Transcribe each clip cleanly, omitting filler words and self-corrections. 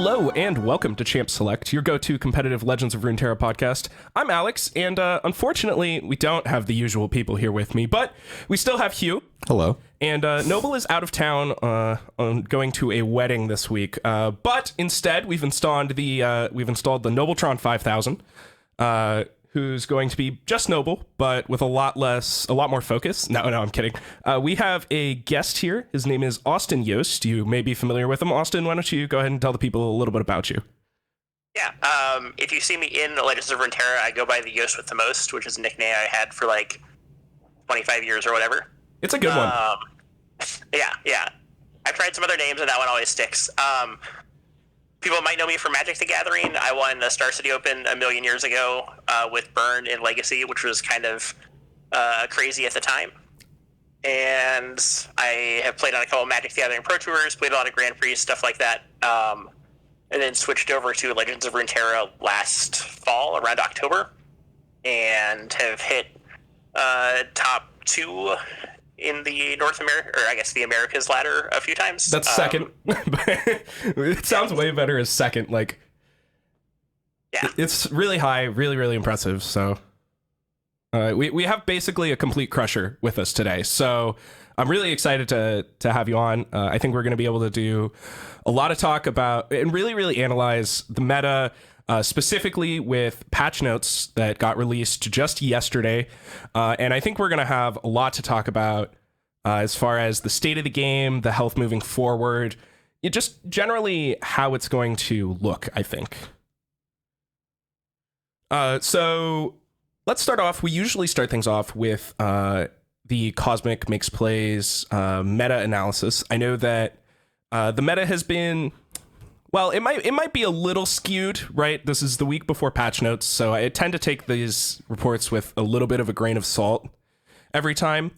Hello and welcome to Champ Select, your go-to competitive Legends of Runeterra podcast. I'm Alex, and unfortunately, we don't have the usual people here with me, but we still have Hugh. Hello. And Noble is out of town going to a wedding this week, but instead we've installed the Nobletron 5000, who's going to be just Noble, but with a lot more focus. No, I'm kidding. We have a guest here. His name is Y0st. You may be familiar with him. Austin, why don't you go ahead and tell the people a little bit about you? Yeah, if you see me in Legends of Runeterra, I go by the Y0stwiththeMost, which is a nickname I had for like 25 years or whatever. It's a good one. Yeah. I've tried some other names, and that one always sticks. People might know me from Magic the Gathering. I won the Star City Open a million years ago with Burn in Legacy, which was kind of crazy at the time. And I have played on a couple of Magic the Gathering Pro Tours, played a lot of Grand Prix, stuff like that. And then switched over to Legends of Runeterra last fall, around October, and have hit top 2 in the North America, or I guess the Americas ladder a few times. That's second. It sounds way better as second. Like, yeah, it's really high, really, really impressive. So we have basically a complete crusher with us today. So I'm really excited to have you on. I think we're going to be able to do a lot of talk about and really, really analyze the meta, specifically with patch notes that got released just yesterday. And I think we're going to have a lot to talk about as far as the state of the game, the health moving forward, just generally how it's going to look, I think. So let's start off. We usually start things off with the Cosmic Makes Plays meta analysis. I know that the meta has been... Well, it might be a little skewed, right? This is the week before patch notes, so I tend to take these reports with a little bit of a grain of salt every time.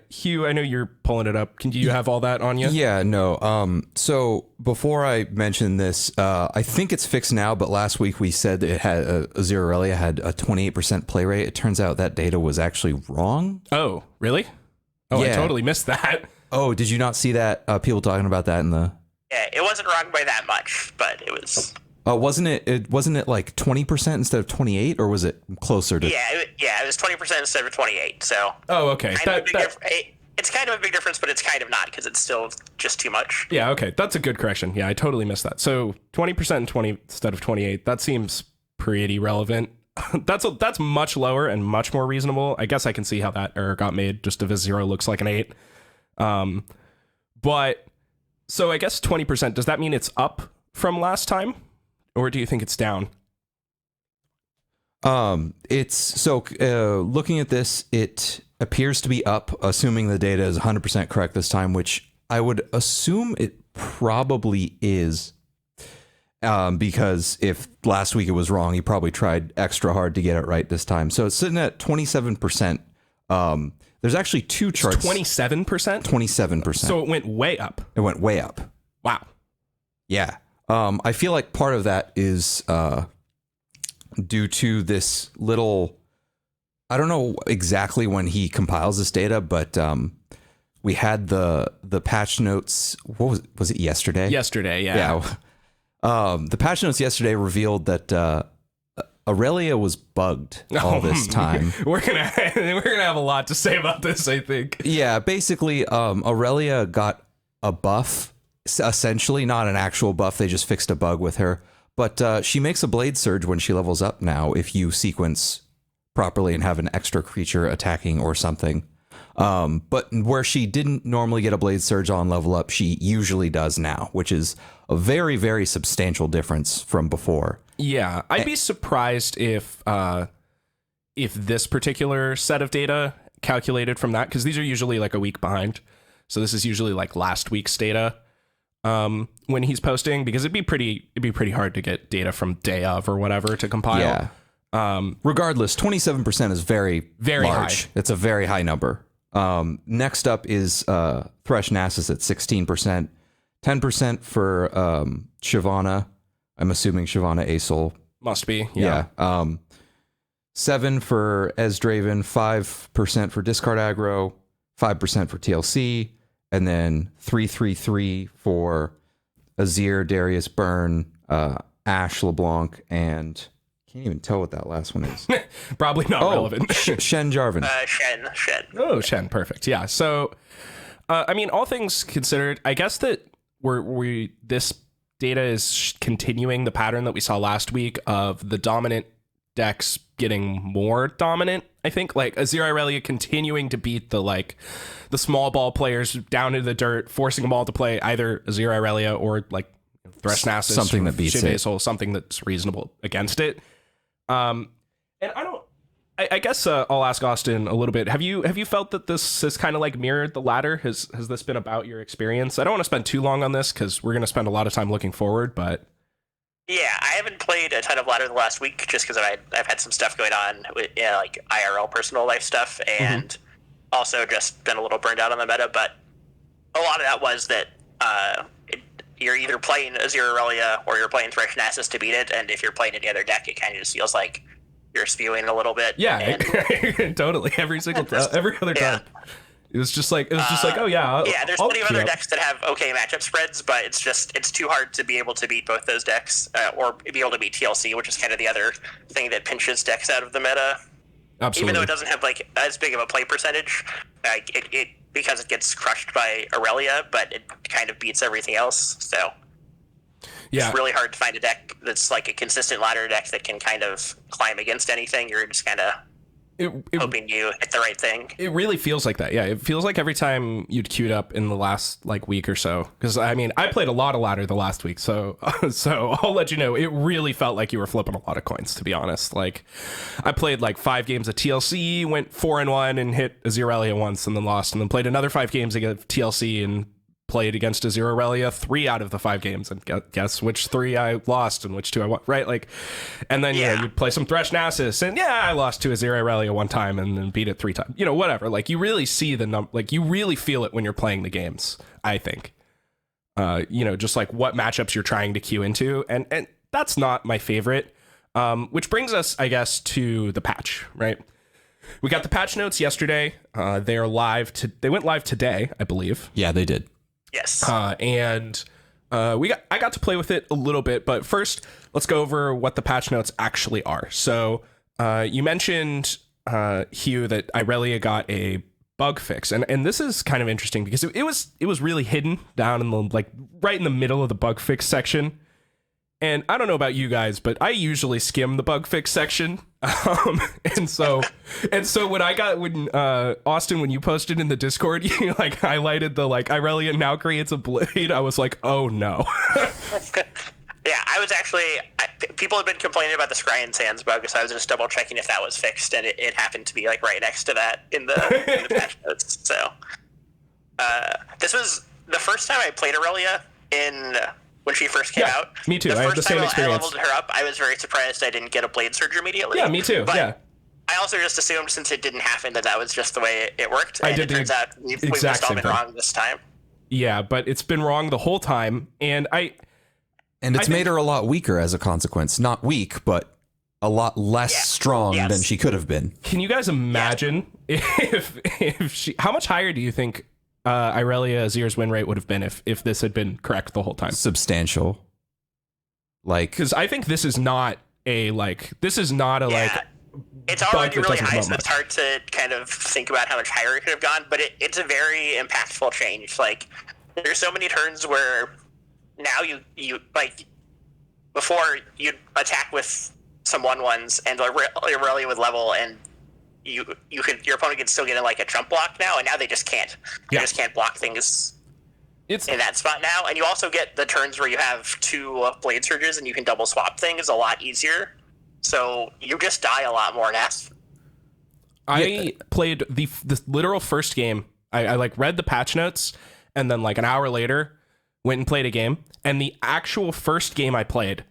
Hugh, I know you're pulling it up. Can you have all that on you? Yeah, no. So before I mention this, I think it's fixed now, but last week we said it had Y0 had a 28% play rate. It turns out that data was actually wrong. Oh, really? Oh, yeah. I totally missed that. Oh, did you not see that? People talking about that in the... Yeah, it wasn't wrong by that much, but it was... wasn't it like 20% instead of 28, or was it closer to... Yeah, it was 20% instead of 28, so... Oh, okay. It's kind of a big difference, but it's kind of not, because it's still just too much. Yeah, okay. That's a good correction. Yeah, I totally missed that. So 20% and 20 instead of 28, that seems pretty relevant. That's much lower and much more reasonable. I guess I can see how that error got made, just if a 0 looks like an 8. But... So I guess 20%, does that mean it's up from last time? Or do you think it's down? Looking at this, it appears to be up, assuming the data is 100% correct this time, which I would assume it probably is. Because if last week it was wrong, he probably tried extra hard to get it right this time. So it's sitting at 27%. There's actually 2 charts. 27%? 27%. So it went way up. It went way up. Wow. Yeah. I feel like part of that is due to this little... I don't know exactly when he compiles this data, but we had the patch notes... What was it yesterday? Yesterday, yeah. Yeah. The patch notes yesterday revealed that... Aurelia was bugged all this time. We're gonna have a lot to say about this, I think. Yeah, basically, Aurelia got a buff, essentially not an actual buff. They just fixed a bug with her. But she makes a Blade Surge when she levels up now, if you sequence properly and have an extra creature attacking or something. But where she didn't normally get a Blade Surge on level up, she usually does now, which is a very, very substantial difference from before. Yeah, I'd be surprised if this particular set of data calculated from that, because these are usually like a week behind. So this is usually like last week's data when he's posting, because it'd be pretty hard to get data from day of or whatever to compile. Yeah. Regardless, 27% is very, very large. High. It's a very high number. Next up is Thresh Nasus at 16%, 10% for Shyvana. I'm assuming Shyvana Aesol. Must be, yeah. 7 for Esdraven, 5% for Discard Aggro, 5% for TLC, and then 333 for Azir, Darius, Burn, Ashe, LeBlanc, and can't even tell what that last one is. Probably not relevant. Shen Jarvan. Shen. Oh, Shen, perfect. Yeah. So, I mean, all things considered, I guess that this data is continuing the pattern that we saw last week of the dominant decks getting more dominant. I think like Azir Irelia continuing to beat the small ball players down into the dirt, forcing them all to play either Azir Irelia or like Thresh Nasus, something that beats it, something that's reasonable against it. And I guess I'll ask Austin a little bit. Have you felt that this has kind of like mirrored the ladder? Has this been about your experience? I don't want to spend too long on this because we're going to spend a lot of time looking forward, but yeah, I haven't played a ton of ladder the last week just because I've had some stuff going on with like IRL personal life stuff, and also just been a little burned out on the meta. But a lot of that was that you're either playing Azir Irelia or you're playing Thresh Nasus to beat it, and if you're playing any other deck, it kind of just feels like you're spewing a little bit. Yeah, totally. Every other time. It was just like, oh yeah. There's plenty of other decks that have okay matchup spreads, but it's too hard to be able to beat both those decks, or be able to beat TLC, which is kind of the other thing that pinches decks out of the meta. Absolutely. Even though it doesn't have like as big of a play percentage, it because it gets crushed by Irelia, but it kind of beats everything else. So it's really hard to find a deck that's like a consistent ladder deck that can kind of climb against anything. You're just kind of hoping you hit the right thing. It really feels like that. Yeah, it feels like every time you'd queued up in the last like week or so. Because I mean, I played a lot of ladder the last week, so I'll let you know. It really felt like you were flipping a lot of coins, to be honest. Like, I played like 5 games of TLC, went 4-1, and hit Azir Irelia once, and then lost, and then played another 5 games of TLC and played against Azir Irelia 3 out of the 5 games, and guess which 3 I lost and which 2 I won, right? Like, and then you'd play some Thresh Nasus, and I lost to Azir Irelia 1 time and then beat it 3 times. Whatever. Like, you really see you really feel it when you're playing the games, I think. Just like what matchups you're trying to queue into, and that's not my favorite. Which brings us, I guess, to the patch, right? We got the patch notes yesterday. They went live today, I believe. Yeah, they did. Yes. I got to play with it a little bit, but first let's go over what the patch notes actually are. So you mentioned, Hugh, that Irelia got a bug fix, and this is kind of interesting because it was really hidden down in the right in the middle of the bug fix section. And I don't know about you guys, but I usually skim the bug fix section. And so when Austin, when you posted in the Discord, you like highlighted the Irelia now creates a blade. I was like, oh no. Yeah, I was actually, people have been complaining about the Scry and Sands bug, so I was just double checking if that was fixed, and it happened to be like right next to that in the patch notes. So this was the first time I played Irelia when she first came out. Me too. The I had the first same time experience. I leveled her up, I was very surprised I didn't get a blade surge immediately. Yeah, me too. But I also just assumed, since it didn't happen, that was just the way it worked. And it turns out we've just all been wrong this time. Yeah, but it's been wrong the whole time, and it's made her a lot weaker as a consequence. Not weak, but a lot less strong than she could have been. Can you guys imagine if she? How much higher do you think Irelia Azir's win rate would have been if this had been correct the whole time? Substantial. Because I think this is not a it's already really high, so it's hard to kind of think about how much higher it could have gone, but it's a very impactful change. Like, there's so many turns where now you before you'd attack with some 1/1s and Irelia would level, and your opponent could still get a jump block now, and now they just can't. You just can't block things in that spot now. And you also get the turns where you have 2 blade surges and you can double swap things a lot easier. So you just die a lot more now. I played the literal first game. I read the patch notes, and then an hour later went and played a game. And the actual first game I played,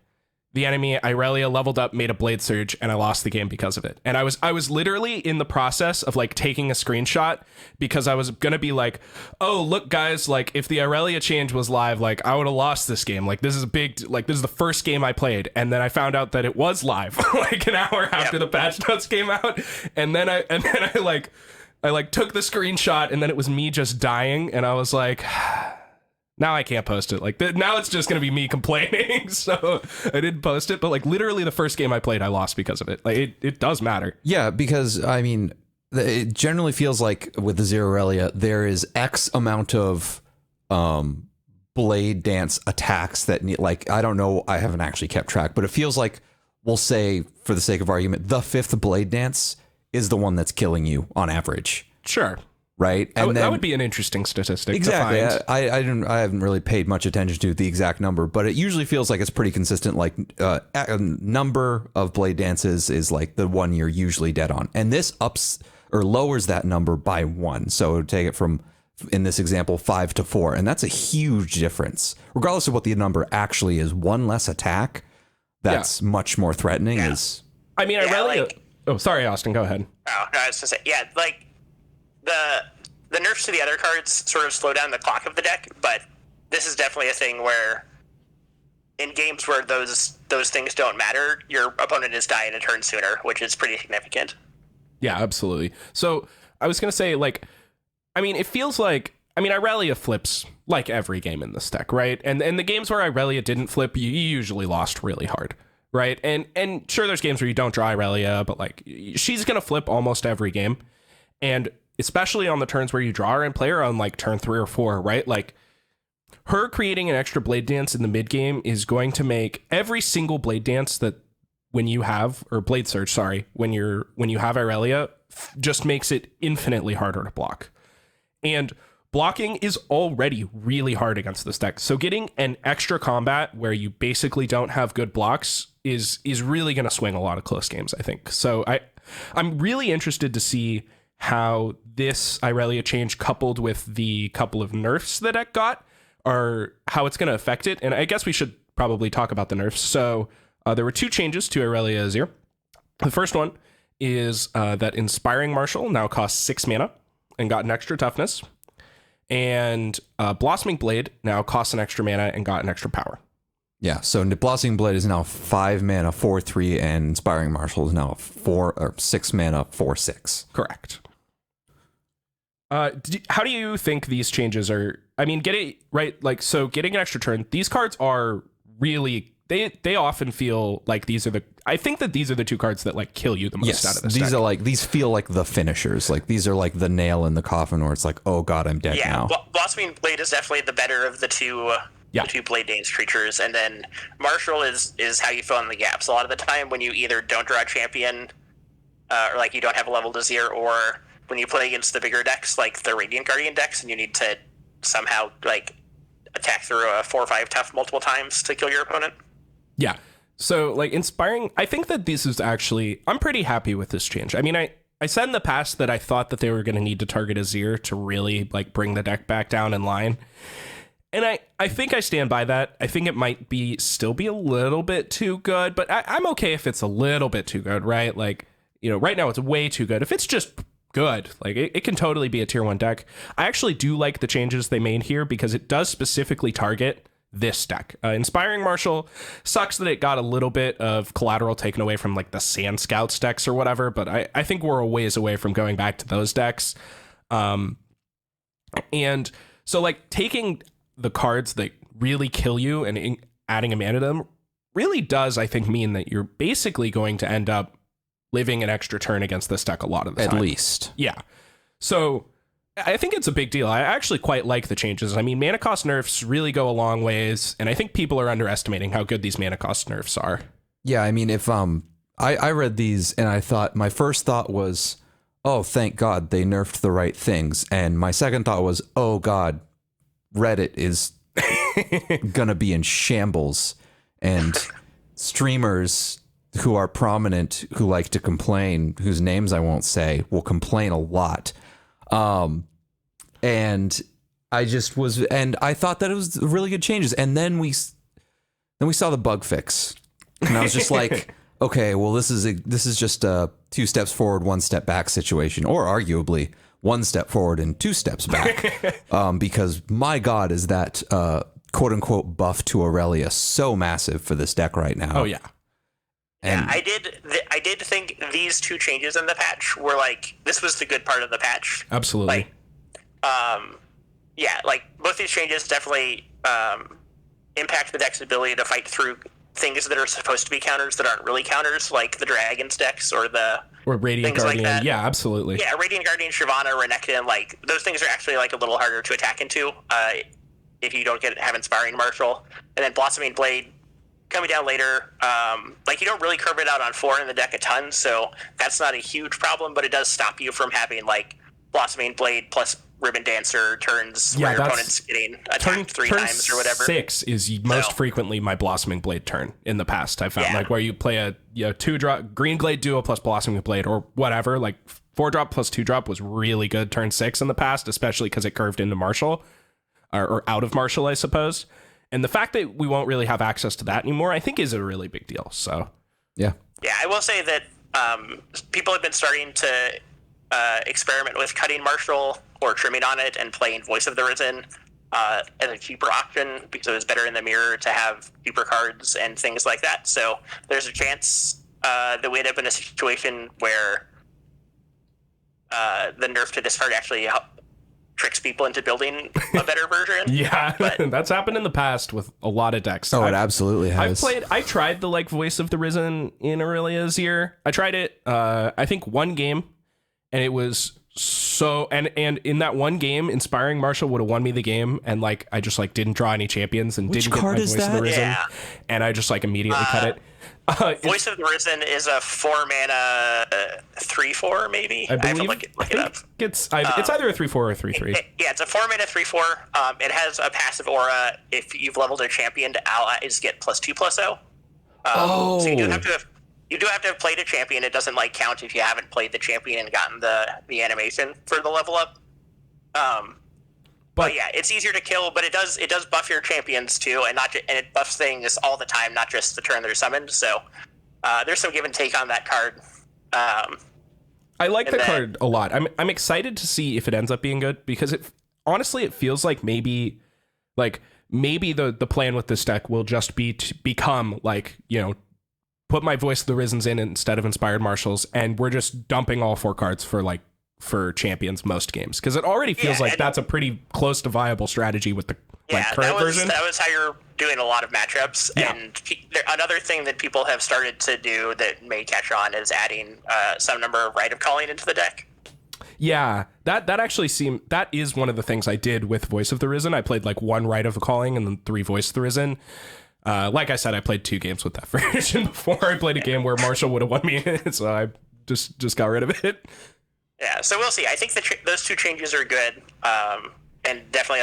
the enemy Irelia leveled up, made a blade surge, and I lost the game because of it. And I was literally in the process of taking a screenshot because I was gonna be like, oh look guys, if the Irelia change was live, I would have lost this game. This is this is the first game I played, and then I found out that it was live an hour after the patch notes came out, and then I took the screenshot, and then it was me just dying, and I was like, Now I can't post it. Like now it's just gonna be me complaining. So I didn't post it. But like literally the first game I played, I lost because of it. Like it does matter. Yeah, because I mean, it generally feels like with the Zero Aurelia, there is X amount of blade dance attacks that need, like, I don't know, I haven't actually kept track, but it feels like, we'll say for the sake of argument, the 5th blade dance is the one that's killing you on average. Sure. Right? And that would be an interesting statistic. Exactly. To find. I haven't really paid much attention to the exact number, but it usually feels like it's pretty consistent. Like a number of blade dances is like the one you're usually dead on. And this ups or lowers that number by 1. So take it from, in this example, 5 to 4. And that's a huge difference. Regardless of what the number actually is, one less attack that's much more threatening is... I mean, oh, sorry, Austin, go ahead. Oh, no, I was going to say, yeah, like, the nerfs to the other cards sort of slow down the clock of the deck, but this is definitely a thing where in games where those things don't matter, your opponent is dying a turn sooner, which is pretty significant. Yeah, absolutely. So I was going to say, like, I mean, it feels like, I mean, Irelia flips like every game in this deck, right? And the games where Irelia didn't flip, you usually lost really hard, right? And sure, there's games where you don't draw Irelia, but like she's going to flip almost every game. And especially on the turns where you draw her and play her on like turn 3 or 4, right? Like her creating an extra blade dance in the mid game is going to make every single blade dance that when you have, or blade surge, sorry, when you have Irelia, just makes it infinitely harder to block. And blocking is already really hard against this deck. So getting an extra combat where you basically don't have good blocks is really going to swing a lot of close games, I think. So I'm really interested to see how this Irelia change coupled with the couple of nerfs the deck got, or how it's going to affect it. And I guess we should probably talk about the nerfs. So there were 2 changes to Irelia Azir. The first one is that Inspiring Marshal now costs 6 mana and got an extra toughness. And Blossoming Blade now costs an extra mana and got an extra power. Yeah, so Blossoming Blade is now 5 mana, 4/3, and Inspiring Marshal is now 6 mana, 4/6. Correct. How do you think these changes are? I mean, getting an extra turn. These cards are really. They often feel like these are the. I think that these are the 2 cards that like kill you the most out of this deck. These feel like the finishers. Like these are like the nail in the coffin where it's like, oh god, I'm dead now. Yeah, Blossoming Blade is definitely the better of the two blade dance creatures, and then Marshall is how you fill in the gaps. A lot of the time when you either don't draw a champion, or like you don't have a level Azir, or when you play against the bigger decks like the Radiant Guardian decks, and you need to somehow like attack through a 4 or 5 tough multiple times to kill your opponent. Yeah. So like Inspiring, I think that this is actually, I'm pretty happy with this change. I mean, I said in the past that I thought that they were going to need to target Azir to really like bring the deck back down in line. And I think I stand by that. I think it might still be a little bit too good, but I'm okay if it's a little bit too good, right? Like, you know, right now it's way too good. If it's just good, like it can totally be a tier 1 deck. I actually do like the changes they made here because it does specifically target this deck. Inspiring Marshal sucks that it got a little bit of collateral taken away from like the Sand Scouts decks or whatever, but I think we're a ways away from going back to those decks. And so like taking the cards that really kill you and adding a mana to them really does, I think, mean that you're basically going to end up living an extra turn against this deck a lot of the time. At least. Yeah. So I think it's a big deal. I actually quite like the changes. I mean, mana cost nerfs really go a long ways, and I think people are underestimating how good these mana cost nerfs are. Yeah, I mean, if I read these and I thought, my first thought was, oh, thank God they nerfed the right things. And my second thought was, oh God, Reddit is gonna be in shambles, and streamers who are prominent, who like to complain, whose names I won't say, will complain a lot. And I just was, and I thought that it was really good changes. And then we saw the bug fix, and I was just like, okay, well, this is just a 2 steps forward, 1 step back situation, or arguably 1 step forward and 2 steps back. Because my God, is that, quote unquote buff to Aurelia so massive for this deck right now. Oh yeah. And yeah, I did think these 2 changes in the patch were like, this was the good part of the patch. Absolutely. Like, yeah, like both these changes definitely impact the deck's ability to fight through things that are supposed to be counters that aren't really counters, like the Dragon's decks or Radiant things like Guardian. that. Yeah, absolutely. Yeah, Radiant Guardian, Shyvana, Renekton, like those things are actually like a little harder to attack into if you don't have Inspiring Marshal. And then Blossoming Blade coming down later, like you don't really curve it out on 4 in the deck a ton, so that's not a huge problem, but it does stop you from having like Blossoming Blade plus Ribbon Dancer turns where your opponent's getting attacked 3 times or whatever. 6 is most frequently my Blossoming Blade turn in the past. I found like where you play a 2-drop Green Glade Duo plus Blossoming Blade or whatever, like 4-drop plus 2-drop was really good turn 6 in the past, especially because it curved into Marshall or out of Marshall, I suppose. And the fact that we won't really have access to that anymore, I think is a really big deal. So yeah, I will say that people have been starting to experiment with cutting Marshall or trimming on it and playing Voice of the Risen as a cheaper option because it was better in the mirror to have cheaper cards and things like that. So there's a chance that we end up in a situation where the nerf to this card actually tricks people into building a better version. Yeah, but that's happened in the past with a lot of decks. Oh, it absolutely has. I tried the like Voice of the Risen in Aurelia's year. I tried it, I think 1 game, and it was so, and in that 1 game, Inspiring Marshal would have won me the game, and like I just like didn't draw any champions and Which didn't get card my is Voice of the that? Risen, Yeah. and I just like immediately cut it. Voice of the Risen is a 4-mana 3/4 maybe. I believe. Look it up. It's either a 3/4 or a 3/3. Yeah, it's a 4-mana 3/4. It has a passive aura. If you've leveled a champion, to allies get +2/+0. So you do have to have played a champion. It doesn't like count if you haven't played the champion and gotten the animation for the level up. But yeah, it's easier to kill, but it does buff your champions too, and and it buffs things all the time, not just the turn they're summoned. So there's some give and take on that card. I like the card a lot. I'm excited to see if it ends up being good because honestly it feels like maybe the plan with this deck will just be to become like, put my Voice of the Risens in instead of Inspired Marshals, and we're just dumping all 4 cards for champions most games, because it already feels like that's a pretty close to viable strategy with the current version. That was how you're doing a lot of matchups. Yeah. And another thing that people have started to do that may catch on is adding some number of Rite of Calling into the deck. Yeah, that actually that is one of the things I did with Voice of the Risen. I played like 1 Rite of Calling and then 3 Voice of the Risen. Like I said, I played 2 games with that version before I played a game where Marshall would have won me, so I just got rid of it. Yeah, so we'll see. I think those 2 changes are good, and definitely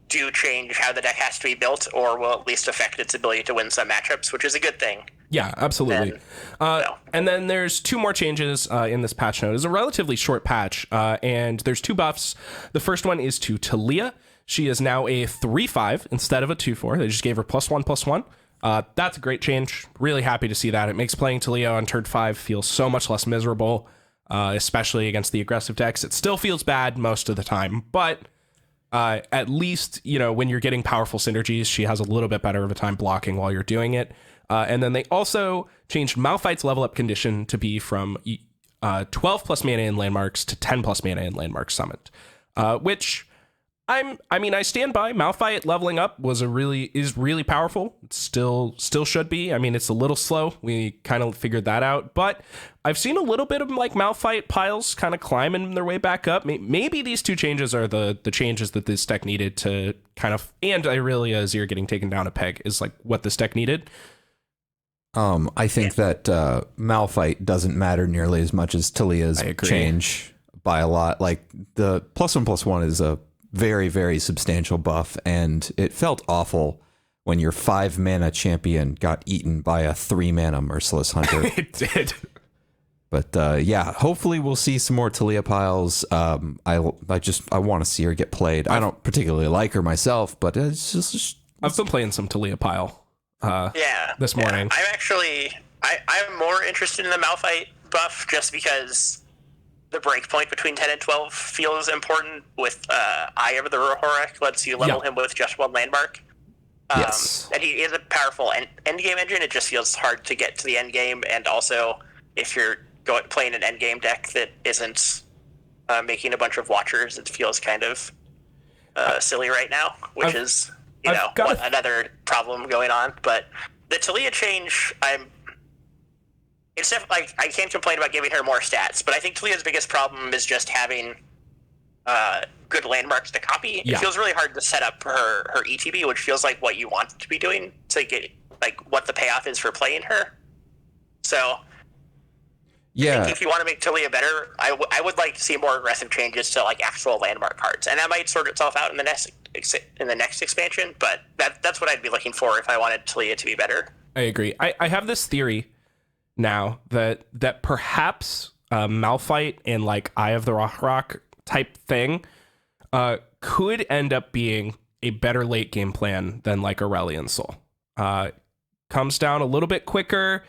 do change how the deck has to be built, or will at least affect its ability to win some matchups, which is a good thing. Yeah, absolutely. And then there's 2 more changes in this patch note. It's a relatively short patch, and there's 2 buffs. The first one is to Talia. She is now a 3/5 instead of a 2/4. They just gave her +1/+1. That's a great change. Really happy to see that. It makes playing Talia on turn 5 feel so much less miserable, especially against the aggressive decks. It still feels bad most of the time, but at least, when you're getting powerful synergies, she has a little bit better of a time blocking while you're doing it. And then they also changed Malphite's level up condition to be from 12+ mana in landmarks to 10+ mana in landmarks summoned, which I stand by. Malphite leveling up is really powerful. It still should be. It's a little slow. We kind of figured that out, but I've seen a little bit of like Malphite piles kind of climbing their way back up. Maybe these 2 changes are the changes that this deck needed to kind of, and Irelia Azir getting taken down a peg is like what this deck needed. I think that Malphite doesn't matter nearly as much as Talia's change by a lot. Like the +1/+1 is a very, very substantial buff, and it felt awful when your 5 mana champion got eaten by a 3 mana Merciless Hunter. It did. But yeah, hopefully we'll see some more Talia piles. I want to see her get played. I don't particularly like her myself, but it's just I've been playing some Talia pile this morning. I'm more interested in the Malphite buff just because the breakpoint between 10 and 12 feels important with Eye of the Rohorek lets you level him with just 1 landmark. Yes. And he is a powerful endgame engine. It just feels hard to get to the endgame, and also if you're playing an endgame deck that isn't making a bunch of watchers, it feels kind of silly right now, which is another problem going on. But the Talia change, it's definitely, like, I can't complain about giving her more stats, but I think Talia's biggest problem is just having good landmarks to copy. Yeah. It feels really hard to set up her ETB, which feels like what you want to be doing to get like what the payoff is for playing her. So I think if you want to make Talia better, I would like to see more aggressive changes to like actual landmark cards, and that might sort itself out in the next expansion. But that's what I'd be looking for if I wanted Talia to be better. I agree. I have this theory now that perhaps Malphite and like Eye of the Rock type thing could end up being a better late game plan than like Aurelion Soul. Comes down a little bit quicker.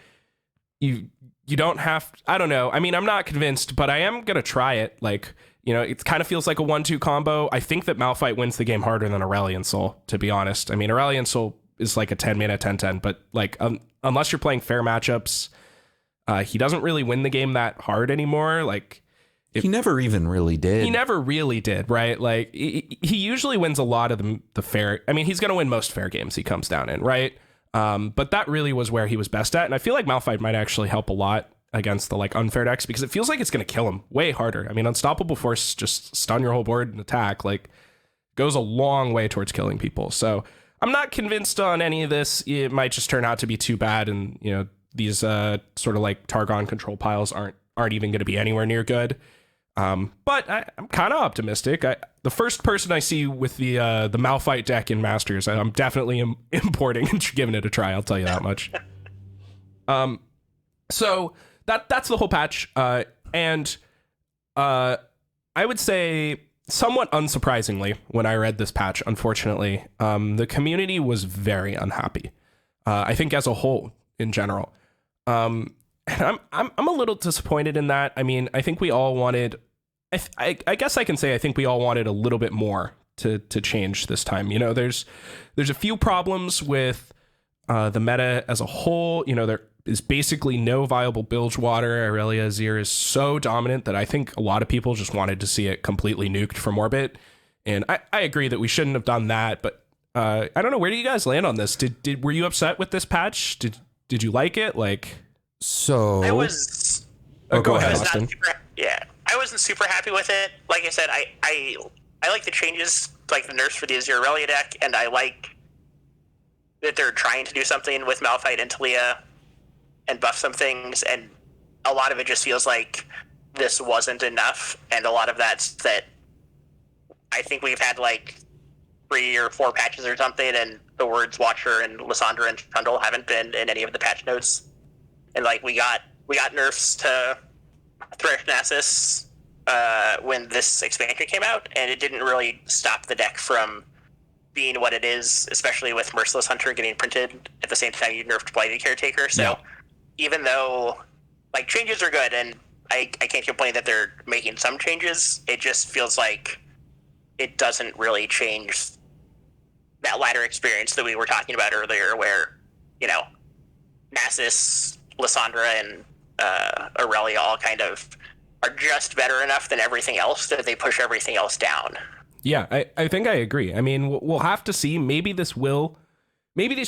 You don't have, I don't know. I mean, I'm not convinced, but I am going to try it. Like, you know, it kind of feels like a 1-2 combo. I think that Malphite wins the game harder than Aurelion Soul, to be honest. I mean, Aurelion Soul is like a 10-mana 10-10, but like, unless you're playing fair matchups, he doesn't really win the game that hard anymore. Like, he never even really did. He never really did, right? Like, he usually wins a lot of the fair. I mean, he's going to win most fair games he comes down in, right? But that really was where he was best at. And I feel like Malphite might actually help a lot against the like unfair decks because it feels like it's going to kill him way harder. I mean, Unstoppable Force, just stun your whole board and attack, like goes a long way towards killing people. So I'm not convinced on any of this. It might just turn out to be too bad. And, you know, these sort of like Targon control piles aren't even going to be anywhere near good. But I'm kind of optimistic. The first person I see with the Malphite deck in Masters, I'm definitely importing and giving it a try. I'll tell you that much. So that's the whole patch. And I would say, somewhat unsurprisingly, when I read this patch, unfortunately, the community was very unhappy. I think as a whole, in general. And I'm a little disappointed in that. I mean, I think we all wanted. I guess I can say I think we all wanted a little bit more to change this time. You know, there's a few problems with the meta as a whole. You know, there is basically no viable Bilgewater. Aurelia Azir is so dominant that I think a lot of people just wanted to see it completely nuked from Orbit. And I agree that we shouldn't have done that. But I don't know, where do you guys land on this? Were you upset with this patch? Did you like it? Like, so I was. Go ahead, I Austin. I wasn't super happy with it. Like I said, I like the changes, like the nerfs for the Azir Aurelia deck, and I like that they're trying to do something with Malphite and Talia and buff some things, and a lot of it just feels like this wasn't enough, and a lot of that's that I think we've had like 3 or 4 patches or something, and the words Watcher and Lysandra and Trundle haven't been in any of the patch notes. And like we got nerfs to Thresh Nasus when this expansion came out, and it didn't really stop the deck from being what it is, especially with Merciless Hunter getting printed at the same time you nerfed Blighted Caretaker. So even though like changes are good, and I can't complain that they're making some changes, it just feels like it doesn't really change that ladder experience that we were talking about earlier, where, you know, Nasus, Lysandra, and Aurelia all kind of are just better enough than everything else that they push everything else down. Yeah, I think I agree. I mean, we'll have to see. Maybe these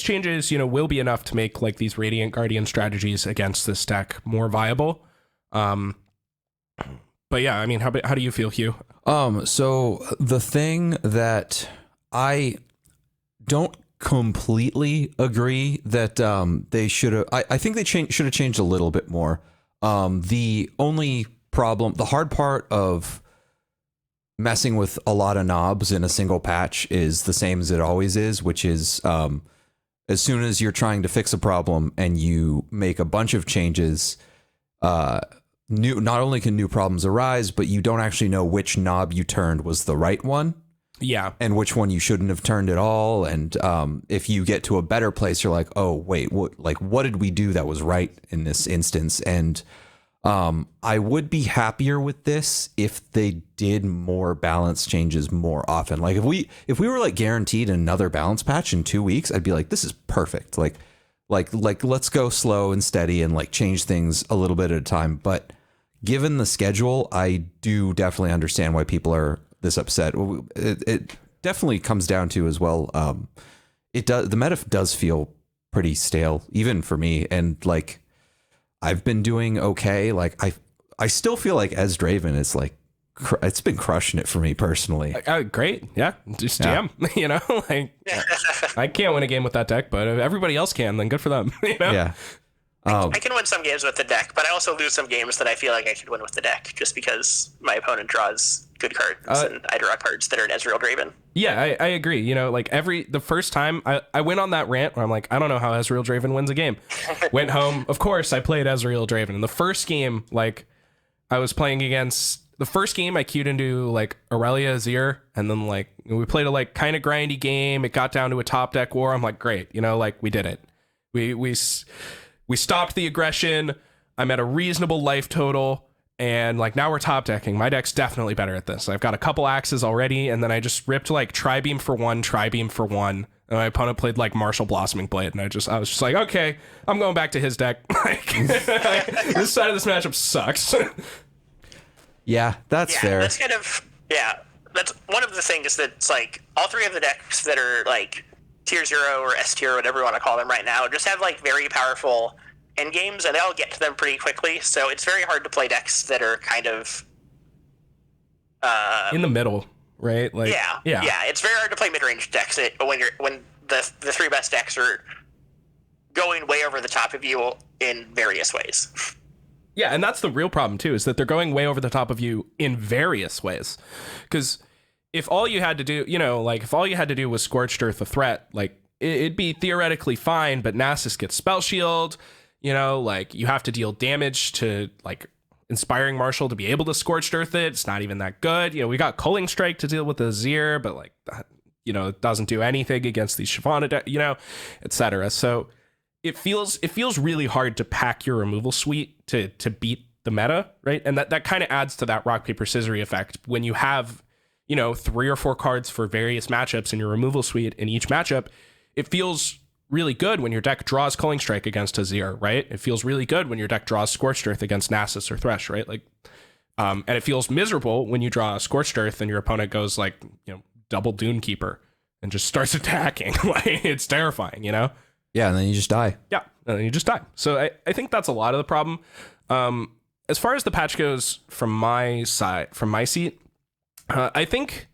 changes, you know, will be enough to make like these Radiant Guardian strategies against this deck more viable. But yeah, I mean, how do you feel, Hugh? So the thing that I don't completely agree that they should have, I think they should have changed a little bit more. The only problem, the hard part of messing with a lot of knobs in a single patch is the same as it always is, which is as soon as you're trying to fix a problem and you make a bunch of changes, not only can new problems arise, but you don't actually know which knob you turned was the right one. Yeah. And which one you shouldn't have turned at all. And if you get to a better place, you're like, oh, wait, what did we do that was right in this instance? And I would be happier with this if they did more balance changes more often. Like if we were like guaranteed another balance patch in 2 weeks, I'd be like, this is perfect. Like let's go slow and steady and like change things a little bit at a time. But given the schedule, I do definitely understand why people are this upset. definitely comes down to as well. The meta does feel pretty stale, even for me. And like, I've been doing okay. Like I still feel like Draven is like, it's been crushing it for me personally. Great. Yeah. Just jam, you know, like I can't win a game with that deck, but if everybody else can, then good for them. You know? Yeah. I can win some games with the deck, but I also lose some games that I feel like I could win with the deck just because my opponent draws good cards and I draw cards that are an Ezreal Draven. Yeah, I agree. You know, like the first time I went on that rant where I'm like, I don't know how Ezreal Draven wins a game. Went home. Of course, I played Ezreal Draven. In the first game, like I was playing against the first game, I queued into like Aurelia Azir, and then like we played a like kind of grindy game. It got down to a top deck war. I'm like, great. You know, like we did it. We stopped the aggression. I'm at a reasonable life total. And like now we're top decking. My deck's definitely better at this. I've got a couple axes already. And then I just ripped like Tri-Beam for one. And my opponent played like Martial Blossoming Blade. And I was just like, okay, I'm going back to his deck. Like, this side of this matchup sucks. Yeah, that's fair. That's kind of, that's one of the things that's like all three of the decks that are like tier 0 or S tier, whatever you want to call them right now, just have like very powerful end games, and they all get to them pretty quickly. So it's very hard to play decks that are kind of in the middle, right? Like it's very hard to play mid-range decks when the three best decks are going way over the top of you in various ways. Yeah, and that's the real problem too, is that they're going way over the top of you in various ways. Because if all you had to do, you know, like if all you had to do was Scorched Earth a threat, like it'd be theoretically fine, but Nasus gets Spell Shield, you know, like you have to deal damage to like Inspiring Martial to be able to Scorched Earth it. It's not even that good. You know, we got Culling Strike to deal with the Azir, but like, you know, it doesn't do anything against these Shyvana, you know, etc. So it feels really hard to pack your removal suite to beat the meta, right? And that kind of adds to that rock, paper, scissors effect when you have, you know, 3 or 4 cards for various matchups in your removal suite in each matchup. It feels really good when your deck draws Culling Strike against Azir, right? It feels really good when your deck draws Scorched Earth against Nasus or Thresh, right? Like, and it feels miserable when you draw Scorched Earth and your opponent goes like, you know, double Dune Keeper and just starts attacking. Like, it's terrifying, you know? Yeah, and then you just die. Yeah, and then you just die. So I think that's a lot of the problem. As far as the patch goes from my side, from my seat, I think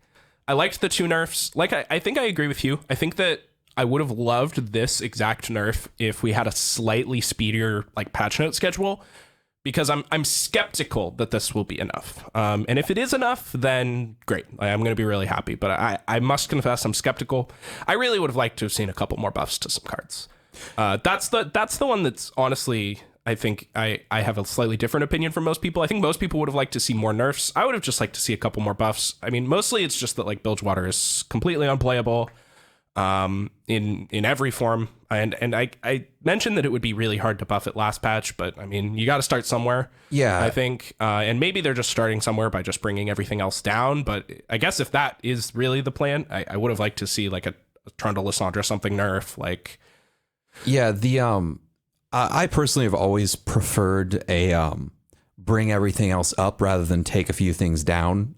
I liked the 2 nerfs. Like, I think I agree with you. I think that I would have loved this exact nerf if we had a slightly speedier like patch note schedule, because I'm skeptical that this will be enough. And if it is enough, then great. I'm going to be really happy. But I must confess, I'm skeptical. I really would have liked to have seen a couple more buffs to some cards. That's the one that's honestly, I think I have a slightly different opinion from most people. I think most people would have liked to see more nerfs. I would have just liked to see a couple more buffs. I mean, mostly it's just that like Bilgewater is completely unplayable in every form. And I mentioned that it would be really hard to buff it last patch, but I mean, you got to start somewhere. Yeah, I think. And maybe they're just starting somewhere by just bringing everything else down. But I guess if that is really the plan, I would have liked to see like a Trundle Lissandra something nerf. Like, yeah, I personally have always preferred a bring everything else up rather than take a few things down.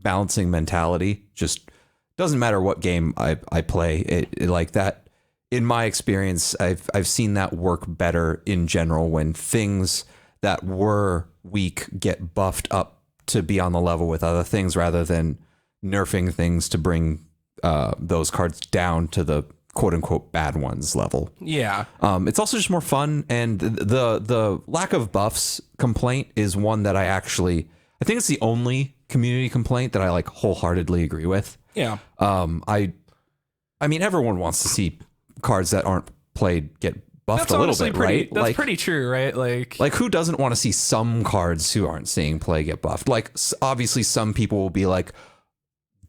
Balancing mentality. Just doesn't matter what game I play. It like that. In my experience, I've seen that work better in general when things that were weak get buffed up to be on the level with other things rather than nerfing things to bring those cards down to the quote unquote bad ones level. Yeah. It's also just more fun, and the lack of buffs complaint is one that I think it's the only community complaint that I like wholeheartedly agree with. Yeah. I mean, everyone wants to see cards that aren't played get buffed that's a little bit, right? That's like, pretty true, right? Like who doesn't want to see some cards who aren't seeing play get buffed? Like, obviously, some people will be like,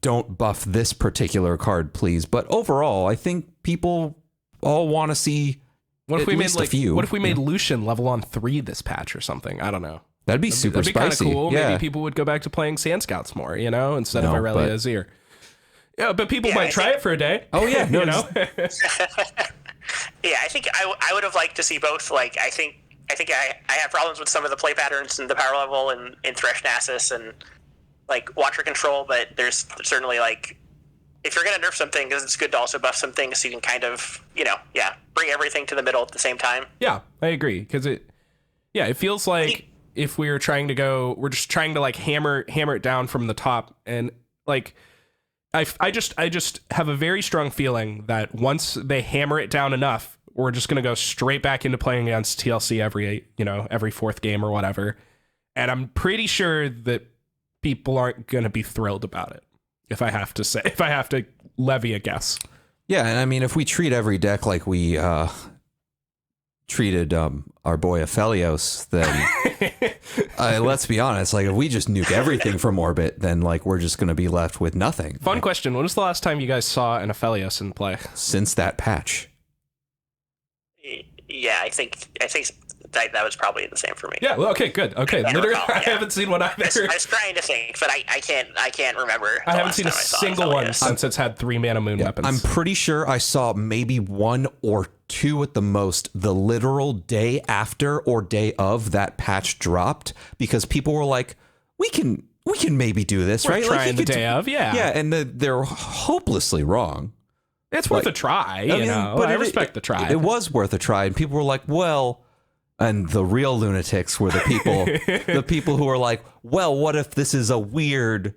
don't buff this particular card, please. But overall, I think people all want to see what if we made a few. What if we made Lucian level on 3 this patch or something? I don't know. That'd be super spicy. That'd be kind of cool. Yeah. Maybe people would go back to playing Sand Scouts more, you know, instead of Aurelia Azir. Yeah, but people might try it for a day. Oh yeah, no, you know. Yeah, I think I would have liked to see both. Like, I think I have problems with some of the play patterns and the power level in Thresh Nasus and like Watcher Control, but there's certainly like if you're going to nerf something, because it's good to also buff some things so you can kind of, bring everything to the middle at the same time. Yeah, I agree. Because it feels like if we're just trying to like hammer it down from the top. And like, I just have a very strong feeling that once they hammer it down enough, we're just going to go straight back into playing against TLC every fourth game or whatever. And I'm pretty sure that people aren't going to be thrilled about it. If I have to levy a guess. Yeah, and I mean, if we treat every deck like we treated our boy Aphelios, then let's be honest, like if we just nuke everything from orbit, then like we're just going to be left with nothing. Fun question. When was the last time you guys saw an Aphelios in play? Since that patch. Yeah, I think that was probably the same for me. Yeah. Well, okay. Good. Okay. Literally, I haven't seen one either. I was trying to think, but I can't remember. I haven't seen a single one since it's had 3 mana moon weapons. I'm pretty sure I saw maybe 1 or 2 at the most the literal day after or day of that patch dropped, because people were like, we can maybe do this, We're right? Trying like the day of, yeah. Yeah, and they're hopelessly wrong. It's worth a try, you know. But I respect the try. It was worth a try, and people were like, well, and the real lunatics were the people who were like, well, what if this is a weird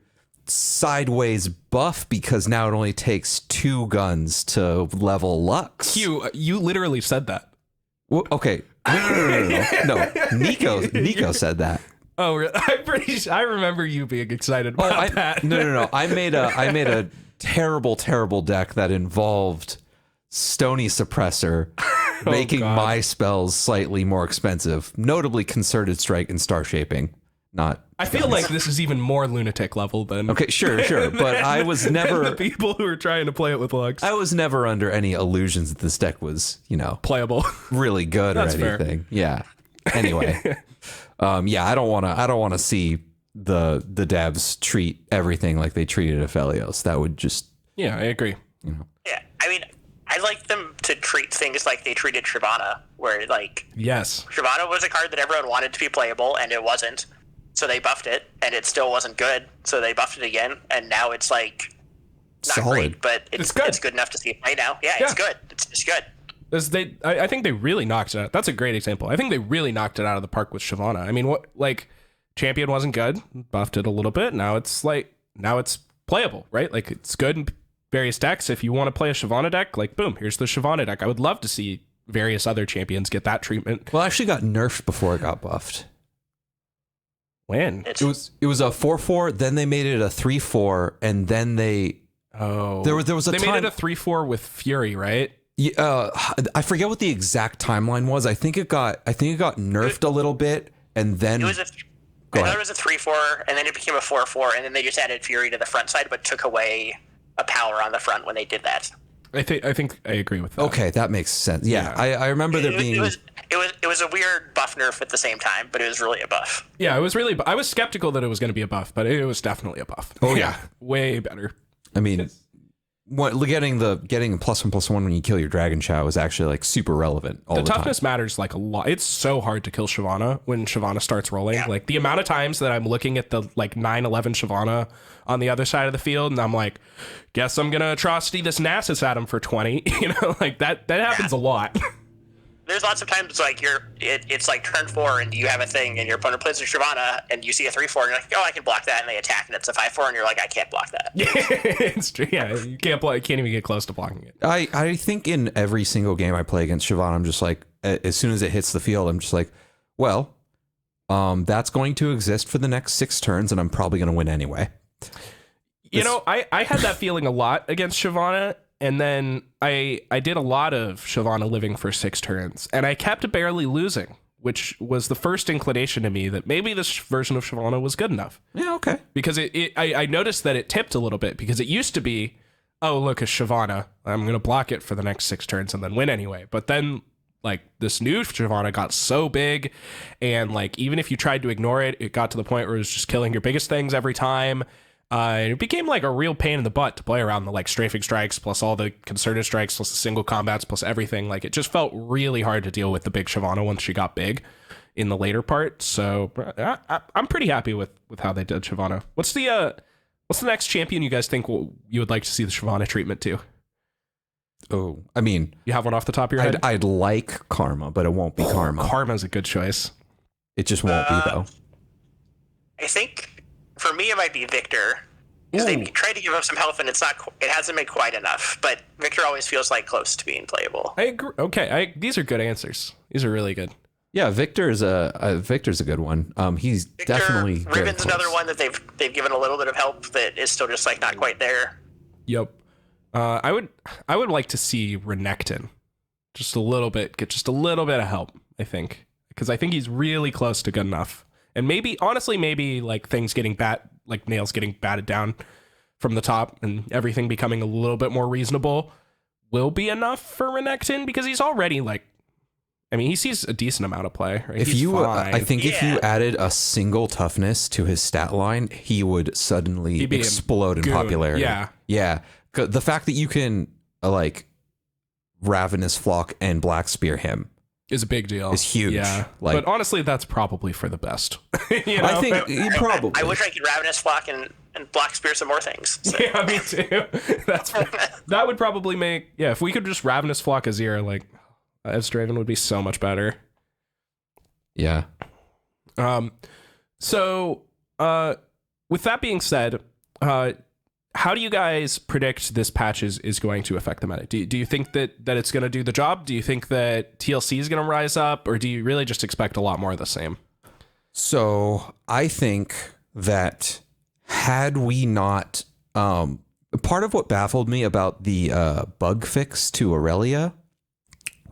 sideways buff because now it only takes 2 guns to level Lux? You literally said that. Well, okay. No. Nico said that. Oh, really? I remember you being excited about that. No. I made a terrible deck that involved Stony Suppressor, making my spells slightly more expensive, notably Concerted Strike and Star Shaping. I feel like this is even more lunatic level than... Okay, sure, but I was never... the people who are trying to play it with Lux. I was never under any illusions that this deck was, playable, really good or anything. Fair. Yeah. Anyway, I don't want to see the devs treat everything like they treated Aphelios. That would just... Yeah, I agree. Yeah, I mean, I like them to treat things like they treated Shyvana, where like... Yes. Shyvana was a card that everyone wanted to be playable, and it wasn't. So they buffed it, and it still wasn't good. So they buffed it again, and now it's like not solid. Great, but it's good. It's good enough to see it play now. Yeah, it's good. It's just good. I think they really knocked it out. That's a great example. I think they really knocked it out of the park with Shyvana. I mean, Champion wasn't good, buffed it a little bit. Now it's playable, right? Like it's good in various decks. If you want to play a Shyvana deck, like boom, here's the Shyvana deck. I would love to see various other champions get that treatment. Well, it actually got nerfed before it got buffed. When? It was a 4/4, then they made it a 3/4, and then they there was a they time, made it a 3/4 with Fury, right? I forget what the exact timeline was. I think it got nerfed a little bit, and then it was a 3/4, and then it became a 4/4, and then they just added Fury to the front side, but took away a power on the front when they did that. I think I agree with that. Okay, that makes sense. Yeah. I remember there being... It was a weird buff nerf at the same time, but it was really a buff. Yeah, it was really... I was skeptical that it was going to be a buff, but it was definitely a buff. Oh, yeah. Way better. I mean, getting +1/+1 when you kill your Dragon Chow is actually like super relevant all the time. The toughness matters like a lot. It's so hard to kill Shyvana when Shyvana starts rolling. Yeah. Like the amount of times that I'm looking at the like 9/11 Shyvana on the other side of the field, and I'm like, guess I'm gonna atrocity this Nasus at him for 20. Like that happens a lot. There's lots of times like it's like turn 4 and you have a thing and your opponent plays a Shyvana and you see a 3/4 and you're like, oh, I can block that, and they attack and it's a 5/4 and you're like, I can't block that. Yeah, it's true. Yeah, you can't even get close to blocking it. I think in every single game I play against Shyvana, I'm just like, as soon as it hits the field, I'm just like, well, that's going to exist for the next 6 turns and I'm probably going to win anyway. I had that feeling a lot against Shyvana. And then I did a lot of Shyvana living for 6 turns, and I kept barely losing, which was the first inclination to me that maybe this version of Shyvana was good enough. Yeah, okay. Because I noticed that it tipped a little bit, because it used to be, oh, look, a Shyvana, I'm going to block it for the next 6 turns and then win anyway. But then, like, this new Shyvana got so big, and, like, even if you tried to ignore it, it got to the point where it was just killing your biggest things every time. It became like a real pain in the butt to play around the like strafing strikes plus all the concerted strikes plus the single combats plus everything. Like it just felt really hard to deal with the big Shyvana once she got big in the later part. So I'm pretty happy with how they did Shyvana. What's What's the next champion you guys think you would like to see the Shyvana treatment to? Oh, I mean, you have one off the top of your head? I'd like Karma, but it won't be Karma. Karma's a good choice. It just won't be, though. I think for me it might be Victor, because they tried to give him some health and it hasn't been quite enough. But Victor always feels like close to being playable. I agree. Okay, these are good answers. These are really good. Yeah, Victor's a good one. He's Victor, definitely Riven's another one that they've given a little bit of help that is still just like not quite there. Yep. I would like to see Renekton just a little bit, get just a little bit of help, I think, because I think he's really close to good enough. And maybe like things getting like nails getting batted down from the top and everything becoming a little bit more reasonable will be enough for Renekton, because he's already like, I mean, he sees a decent amount of play. Right? I think if you added a single toughness to his stat line, he would suddenly explode in popularity. Yeah. The fact that you can like Ravenous Flock and Black Spear him is a big deal. It's huge. Yeah. But honestly, that's probably for the best. You know? I think probably. I wish I could Ravenous Flock and Black Spear some more things. So. Yeah, me too. That would probably make, if we could just Ravenous Flock Azir, like Draven would be so much better. Yeah. So with that being said, how do you guys predict this patch is going to affect the meta? Do you think that it's going to do the job? Do you think that TLC is going to rise up, or do you really just expect a lot more of the same? So I think that had we not, part of what baffled me about the bug fix to Aurelia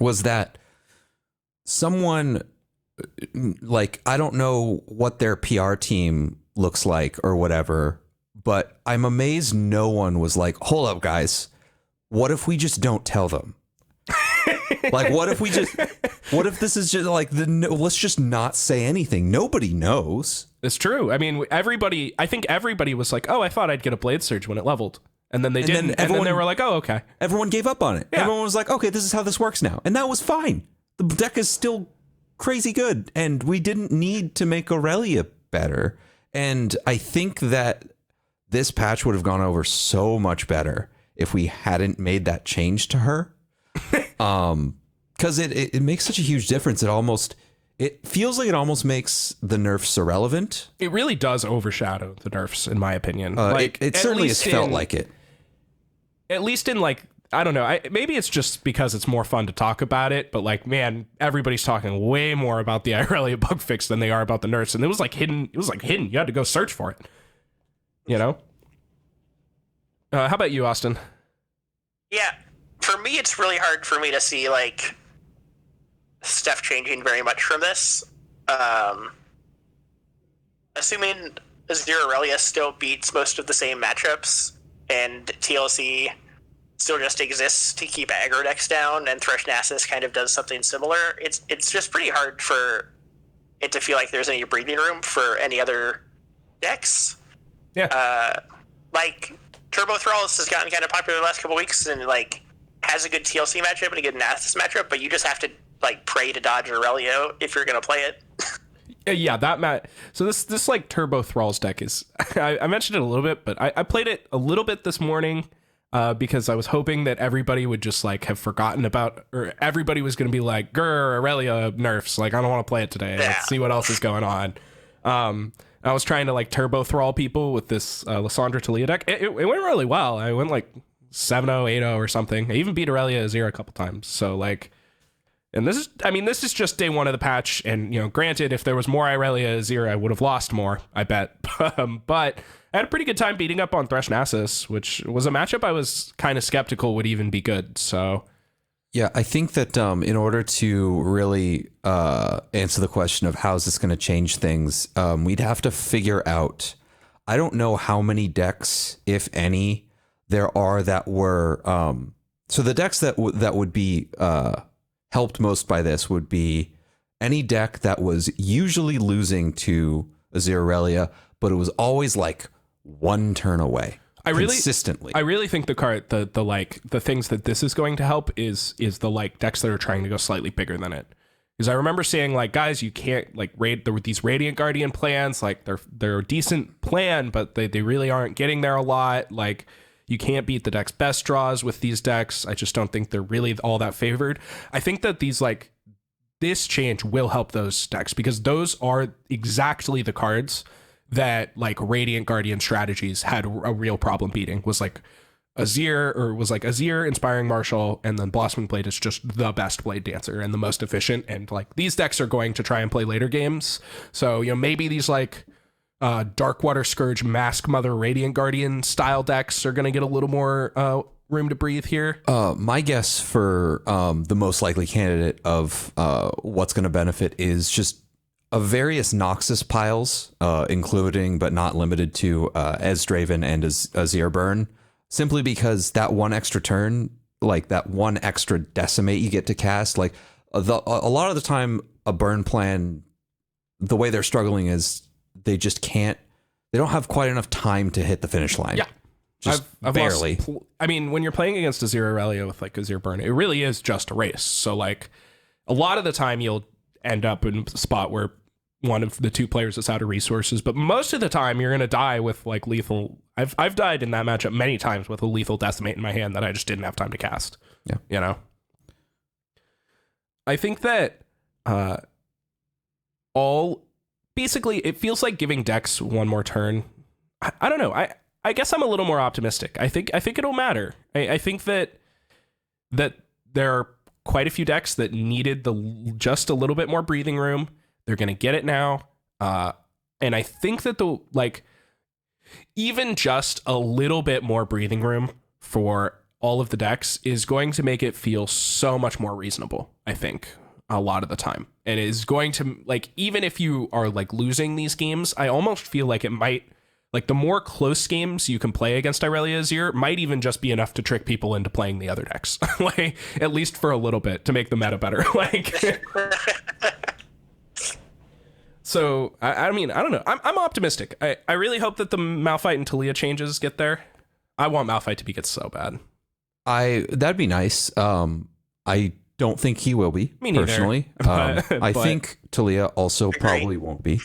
was that someone, like, I don't know what their PR team looks like or whatever, but I'm amazed no one was like, hold up, guys, what if we just don't tell them? Like, what if this is just like, let's just not say anything. Nobody knows. It's true. I mean, I think everybody was like, oh, I thought I'd get a Blade Surge when it leveled. And then they didn't. And then they were like, oh, okay. Everyone gave up on it. Yeah. Everyone was like, okay, this is how this works now. And that was fine. The deck is still crazy good. And we didn't need to make Aurelia better. And I think that this patch would have gone over so much better if we hadn't made that change to her. Because it makes such a huge difference. It feels like it almost makes the nerfs irrelevant. It really does overshadow the nerfs, in my opinion. It certainly has felt like it. At least in, like, I don't know. Maybe it's just because it's more fun to talk about it, but like, man, everybody's talking way more about the Irelia bug fix than they are about the nerfs, and it was like hidden. It was like hidden. You had to go search for it. You know. How about you, Austin? Yeah, for me, it's really hard for me to see like stuff changing very much from this. Assuming Azir Aurelia still beats most of the same matchups, and TLC still just exists to keep aggro decks down, and Thresh Nasus kind of does something similar, it's just pretty hard for it to feel like there's any breathing room for any other decks. Yeah. Like Turbo Thralls has gotten kind of popular the last couple weeks, and like has a good TLC matchup and a good Nasus matchup, but you just have to like pray to dodge Aurelia if you're gonna play it. Yeah, so this like Turbo Thralls deck is I mentioned it a little bit, but I played it a little bit this morning because I was hoping that everybody would just like have forgotten about, or everybody was going to be like, grr, Aurelia nerfs, like I don't want to play it today. Yeah. Let's see what else is going on. I was trying to like Turbo Thrall people with this Lysandra Talia deck. It went really well. I went like 7-0, 8-0 or something. I even beat Aurelia Azir a couple times. So like, and this is just day one of the patch, and, you know, granted, if there was more Irelia Azir, I would have lost more, I bet. But I had a pretty good time beating up on Thresh Nasus, which was a matchup I was kind of skeptical would even be good. So, yeah, I think that in order to really answer the question of how is this going to change things, we'd have to figure out. I don't know how many decks, if any, there are that were. So the decks that would be helped most by this would be any deck that was usually losing to Azir Aurelia, but it was always like one turn away. Consistently. I really think the things that this is going to help is the like decks that are trying to go slightly bigger than it. Because I remember saying, like, guys, you can't, like, these Radiant Guardian plans, like, they're a decent plan, but they really aren't getting there a lot. Like, you can't beat the deck's best draws with these decks. I just don't think they're really all that favored. I think that this change will help those decks, because those are exactly the cards that, like, Radiant Guardian strategies had a real problem beating. Was like Azir, Inspiring Marshal, and then Blossoming Blade is just the best Blade Dancer and the most efficient. And, like, these decks are going to try and play later games. So, you know, maybe these, like, Darkwater Scourge, Mask Mother, Radiant Guardian style decks are going to get a little more room to breathe here. My guess for the most likely candidate of what's going to benefit is just various Noxus piles, including but not limited to Ezdraven and Azir Burn. Simply because that one extra turn, like that one extra decimate you get to cast, like a lot of the time a burn plan, the way they're struggling is they just can't, they don't have quite enough time to hit the finish line. Yeah. Just I've barely. I mean, when you're playing against Azir Aurelia with like Azir Burn, it really is just a race. So like a lot of the time you'll end up in a spot where one of the two players is out of resources, but most of the time you're going to die with like lethal. I've died in that matchup many times with a lethal decimate in my hand that I just didn't have time to cast. Yeah. You know, I think that basically it feels like giving decks one more turn. I don't know. I guess I'm a little more optimistic. I think it'll matter. I think that there are quite a few decks that needed just a little bit more breathing room. They're going to get it now. And I think that even just a little bit more breathing room for all of the decks is going to make it feel so much more reasonable, I think, a lot of the time. And it is going to, like, even if you are like losing these games, I almost feel like it might, like, the more close games you can play against Irelia Azir might even just be enough to trick people into playing the other decks, like, at least for a little bit, to make the meta better. Like, so I mean, I don't know. I'm optimistic. I really hope that the Malphite and Talia changes get there. I want Malphite to get so bad. That'd be nice. I don't think he will be. Me neither. Personally. I think Talia also probably won't be.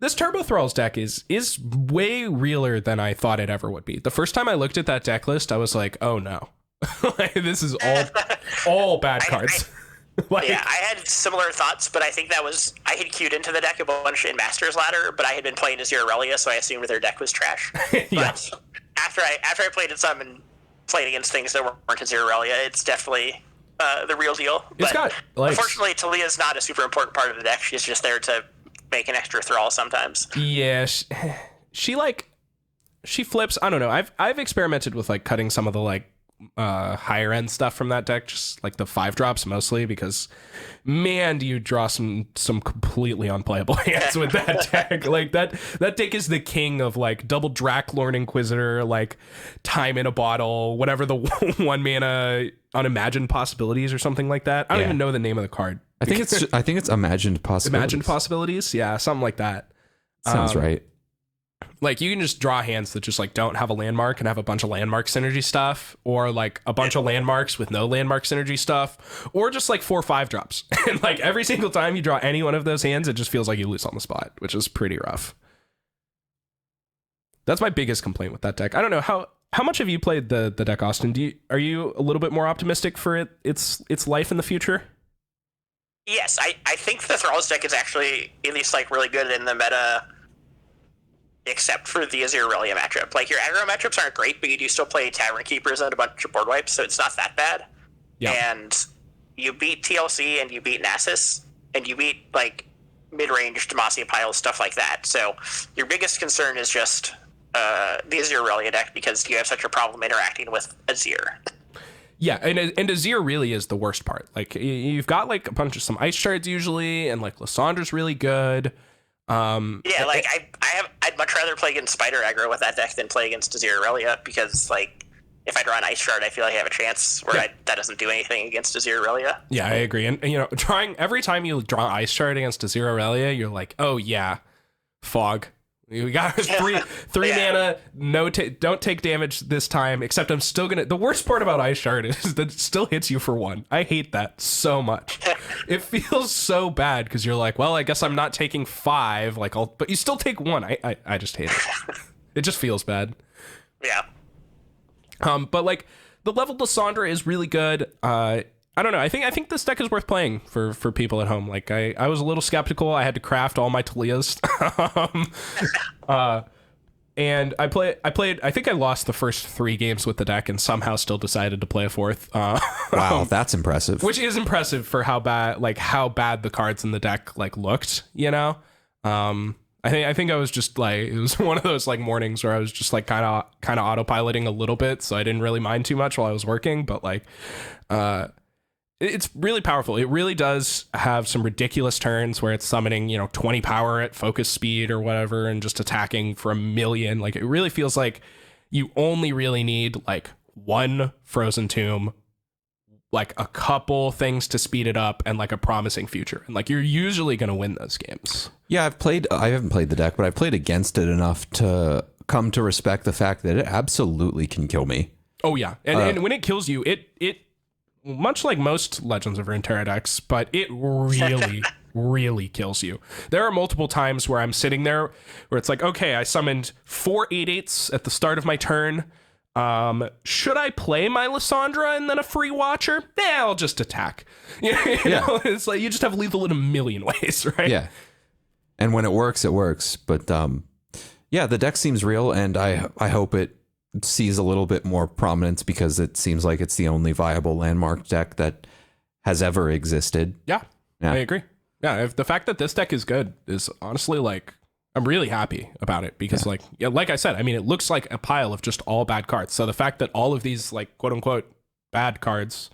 This Turbo Thralls deck is way realer than I thought it ever would be. The first time I looked at that deck list, I was like, oh no. Like, this is all bad cards. Like, yeah, I had similar thoughts, but I think I had queued into the deck a bunch in Master's Ladder, but I had been playing Azir Aurelia, so I assumed their deck was trash. Yeah. But after I played it some and played against things that weren't Azir Aurelia, it's definitely the real deal. It's got, like, unfortunately, Talia's not a super important part of the deck. She's just there to make an extra thrall sometimes. Yeah, she flips. I don't know. I've experimented with like cutting some of the like higher end stuff from that deck, just like the 5-drops mostly, because man, do you draw some completely unplayable hands with that deck. Like that deck is the king of like double Draklorn Inquisitor, like Time in a Bottle, whatever, the 1 mana Unimagined Possibilities or something like that. I don't even know the name of the card. I think it's Imagined Possibilities. Imagined Possibilities, yeah, something like that. Sounds right. Like, you can just draw hands that just like don't have a landmark and have a bunch of landmark synergy stuff, or like a bunch of landmarks with no landmark synergy stuff, or just like 4 5-drops. And like every single time you draw any one of those hands, it just feels like you lose on the spot, which is pretty rough. That's my biggest complaint with that deck. I don't know how much have you played the deck, Austin? Are you a little bit more optimistic for its life in the future? Yes, I think the Thralls deck is actually at least like really good in the meta, except for the Azir Aurelia matchup. Like, your aggro matchups aren't great, but you do still play Tavern Keepers and a bunch of board wipes, so it's not that bad. Yeah. And you beat TLC and you beat Nasus, and you beat like mid-range Demacia piles, stuff like that. So your biggest concern is just the Azir Aurelia deck, because you have such a problem interacting with Azir. Yeah, and Azir really is the worst part. Like, you've got like a bunch of some ice shards usually, and like Lyssandra's really good. Yeah, like I'd much rather play against Spider aggro with that deck than play against Azir Aurelia, because like if I draw an ice shard, I feel like I have a chance where that doesn't do anything against Azir Aurelia. Yeah, I agree. And you know, every time you draw ice shard against Azir Aurelia, you're like, oh yeah, fog. We got three mana. No, don't take damage this time. Except I'm still gonna. The worst part about Ice Shard is that it still hits you for 1. I hate that so much. It feels so bad because you're like, well, I guess I'm not taking 5. Like, but you still take 1. I just hate it. It just feels bad. Yeah. But like the level Lysandra is really good. I don't know. I think this deck is worth playing for people at home. Like I was a little skeptical. I had to craft all my Talias. And I played. I think I lost the first 3 games with the deck, and somehow still decided to play a 4th. Wow, that's impressive. Which is impressive for how bad the cards in the deck like looked. You know. I think I was just like, it was one of those like mornings where I was just like kind of autopiloting a little bit, so I didn't really mind too much while I was working. But like, it's really powerful. It really does have some ridiculous turns where it's summoning, 20 power at focus speed or whatever and just attacking for 1,000,000. Like, it really feels like you only really need like 1 Frozen Tomb, like a couple things to speed it up, and like a promising future. And like, you're usually going to win those games. Yeah, I haven't played the deck, but I've played against it enough to come to respect the fact that it absolutely can kill me. Oh yeah. And when it kills you, it much like most Legends of Runeterra decks, but it really, really kills you. There are multiple times where I'm sitting there where it's like, okay, I summoned 4 8/8s at the start of my turn. Should I play my Lysandra and then a free Watcher? I'll just attack. You know, it's like you just have lethal in 1,000,000 ways, right? Yeah. And when it works, it works. But yeah, the deck seems real, and I hope it sees a little bit more prominence because it seems like it's the only viable landmark deck that has ever existed. Yeah. I agree. Yeah, if the fact that this deck is good is honestly like, I'm really happy about it because like I said, I mean, it looks like a pile of just all bad cards. So the fact that all of these like quote unquote bad cards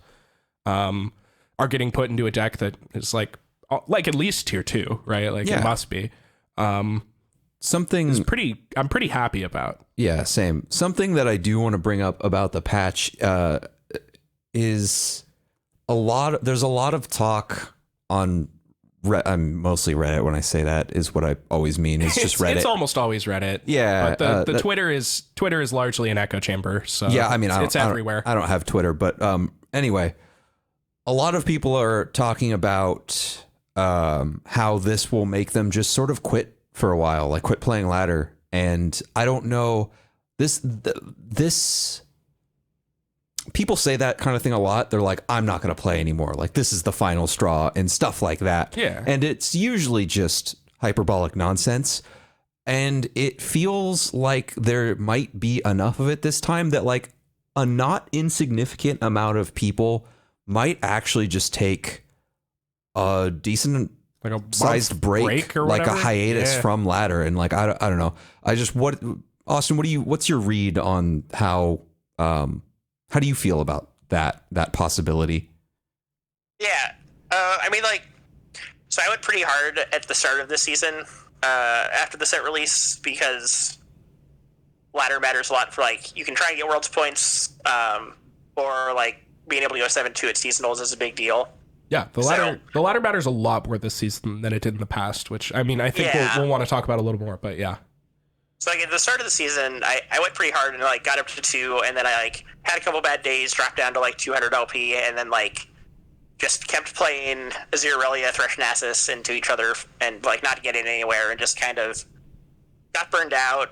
are getting put into a deck that is like at least tier 2, right? Like it must be. Something I'm pretty happy about. Yeah, same. Something that I do want to bring up about the patch is there's a lot of talk on I'm mostly Reddit when I say that is what I always mean. It's just Reddit. It's almost always Reddit. Yeah. But the Twitter is largely an echo chamber. So yeah, I mean, it's everywhere. I don't have Twitter, but anyway, a lot of people are talking about how this will make them just sort of quit for a while, like quit playing ladder. And I don't know, this people say that kind of thing a lot. They're like, I'm not going to play anymore. Like, this is the final straw and stuff like that. Yeah. And it's usually just hyperbolic nonsense. And it feels like there might be enough of it this time that like a not insignificant amount of people might actually just take a decent like a sized break or like a hiatus from ladder. And like, I don't know. Austin, what's your read on how do you feel about that possibility? Yeah. I mean, like, so I went pretty hard at the start of this season after the set release because ladder matters a lot for, like, you can try and get world's points or, like, being able to go 7-2 at seasonals is a big deal. Yeah, the ladder matters a lot more this season than it did in the past, which, I mean, I think we'll want to talk about a little more, but yeah. So like at the start of the season, I went pretty hard and like got up to 2, and then I like had a couple bad days, dropped down to like 200 LP, and then like just kept playing Azirelia, Thresh, Nasus into each other, and like not getting anywhere, and just kind of got burned out.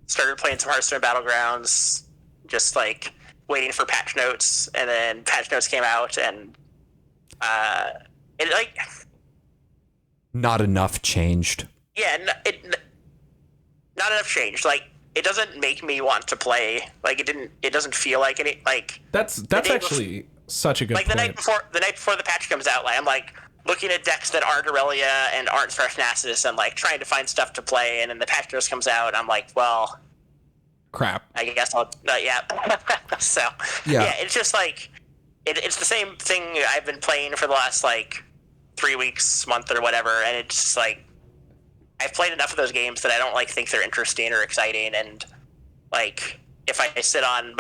Started playing some Hearthstone Battlegrounds, just like waiting for patch notes, and then patch notes came out, and it like not enough changed. Yeah, not enough changed. Like, it doesn't make me want to play. Like, it doesn't feel like any, like... That's actually such a good point. Like, the night before the patch comes out, like, I'm, like, looking at decks that aren't Aurelia and aren't Thresh Nasus and, like, trying to find stuff to play, and then the patch notes comes out, I'm like, well... Crap. I guess I'll... yeah. So, yeah, it's just, like... It's the same thing I've been playing for the last, like, 3 weeks, month, or whatever, and it's just, like... I've played enough of those games that I don't like think they're interesting or exciting, and like if I sit on